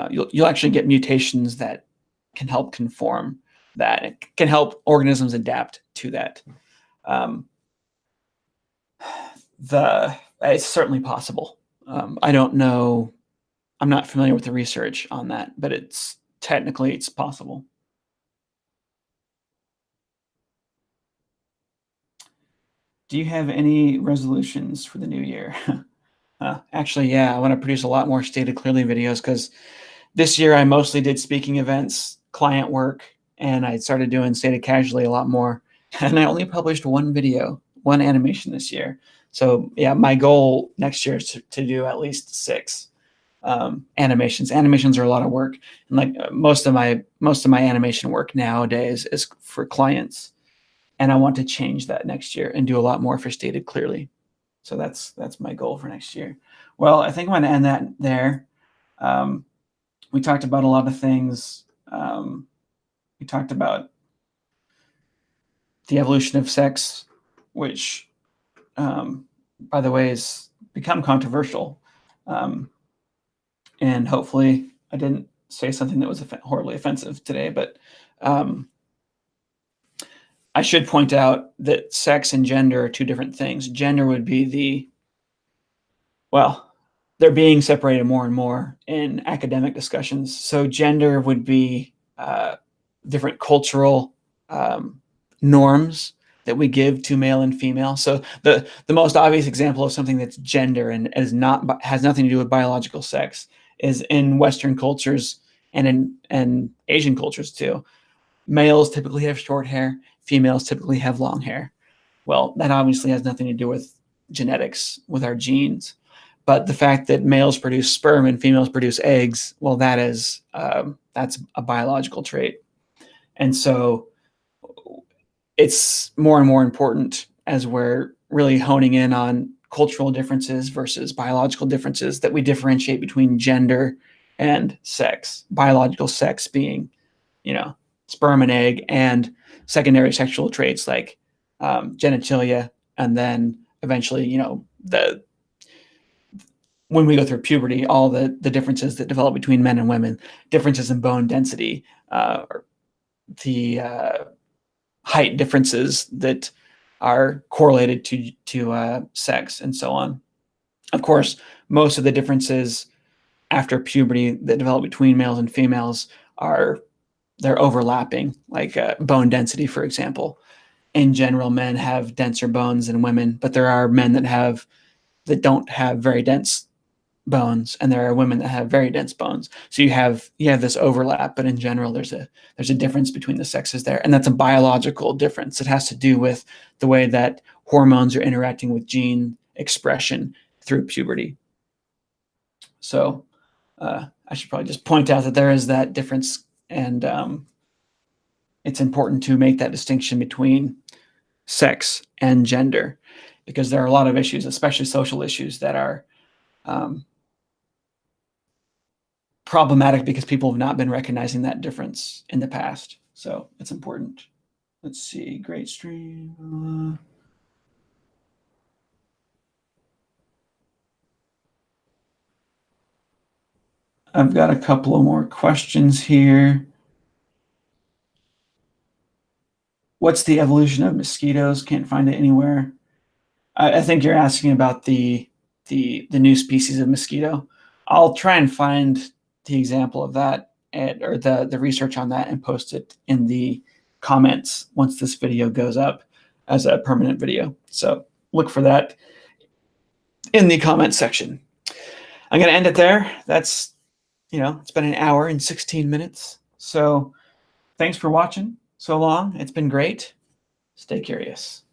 you'll actually get mutations that can help conform that. It can help organisms adapt to that. It's certainly possible. I don't know. I'm not familiar with the research on that, but it's possible. Do you have any resolutions for the new year? Actually, yeah, I want to produce a lot more Stated Clearly videos because this year I mostly did speaking events, client work, and I started doing Stated Casually a lot more. And I only published one video, one animation this year. So yeah, my goal next year is to do at least 6 animations. Animations are a lot of work, and like most of my animation work nowadays is for clients, and I want to change that next year and do a lot more for Stated Clearly. So that's my goal for next year. Well, I think I'm going to end that there. We talked about a lot of things. We talked about the evolution of sex, which, by the way, has become controversial. And hopefully I didn't say something that was horribly offensive today, but I should point out that sex and gender are 2 different things. Gender would be they're being separated more and more in academic discussions. So gender would be different cultural norms that we give to male and female. So the most obvious example of something that's gender and has nothing to do with biological sex is in Western cultures and in Asian cultures too. Males typically have short hair, females typically have long hair. Well, that obviously has nothing to do with genetics, with our genes. But the fact that males produce sperm and females produce eggs, well, that's a biological trait. And so it's more and more important as we're really honing in on cultural differences versus biological differences that we differentiate between gender and sex. Biological sex being, sperm and egg, and secondary sexual traits like genitalia, and then eventually, when we go through puberty, all the differences that develop between men and women, differences in bone density, the height differences that are correlated to sex and so on. Of course, most of the differences after puberty that develop between males and females they're overlapping, like bone density, for example. In general, men have denser bones than women, but there are men that don't have very dense bones, and there are women that have very dense bones. So you have this overlap, but in general, there's a difference between the sexes there, and that's a biological difference. It has to do with the way that hormones are interacting with gene expression through puberty. So I should probably just point out that there is that difference, and it's important to make that distinction between sex and gender, because there are a lot of issues, especially social issues, that are problematic because people have not been recognizing that difference in the past. So it's important. Let's see, great stream. I've got a couple of more questions here. What's the evolution of mosquitoes? Can't find it anywhere. I think you're asking about the new species of mosquito. I'll try and find the example of that or the research on that and post it in the comments once this video goes up as a permanent video. So look for that in the comment section. I'm going to end it there. That's, it's been an hour and 16 minutes. So thanks for watching so long. It's been great. Stay curious.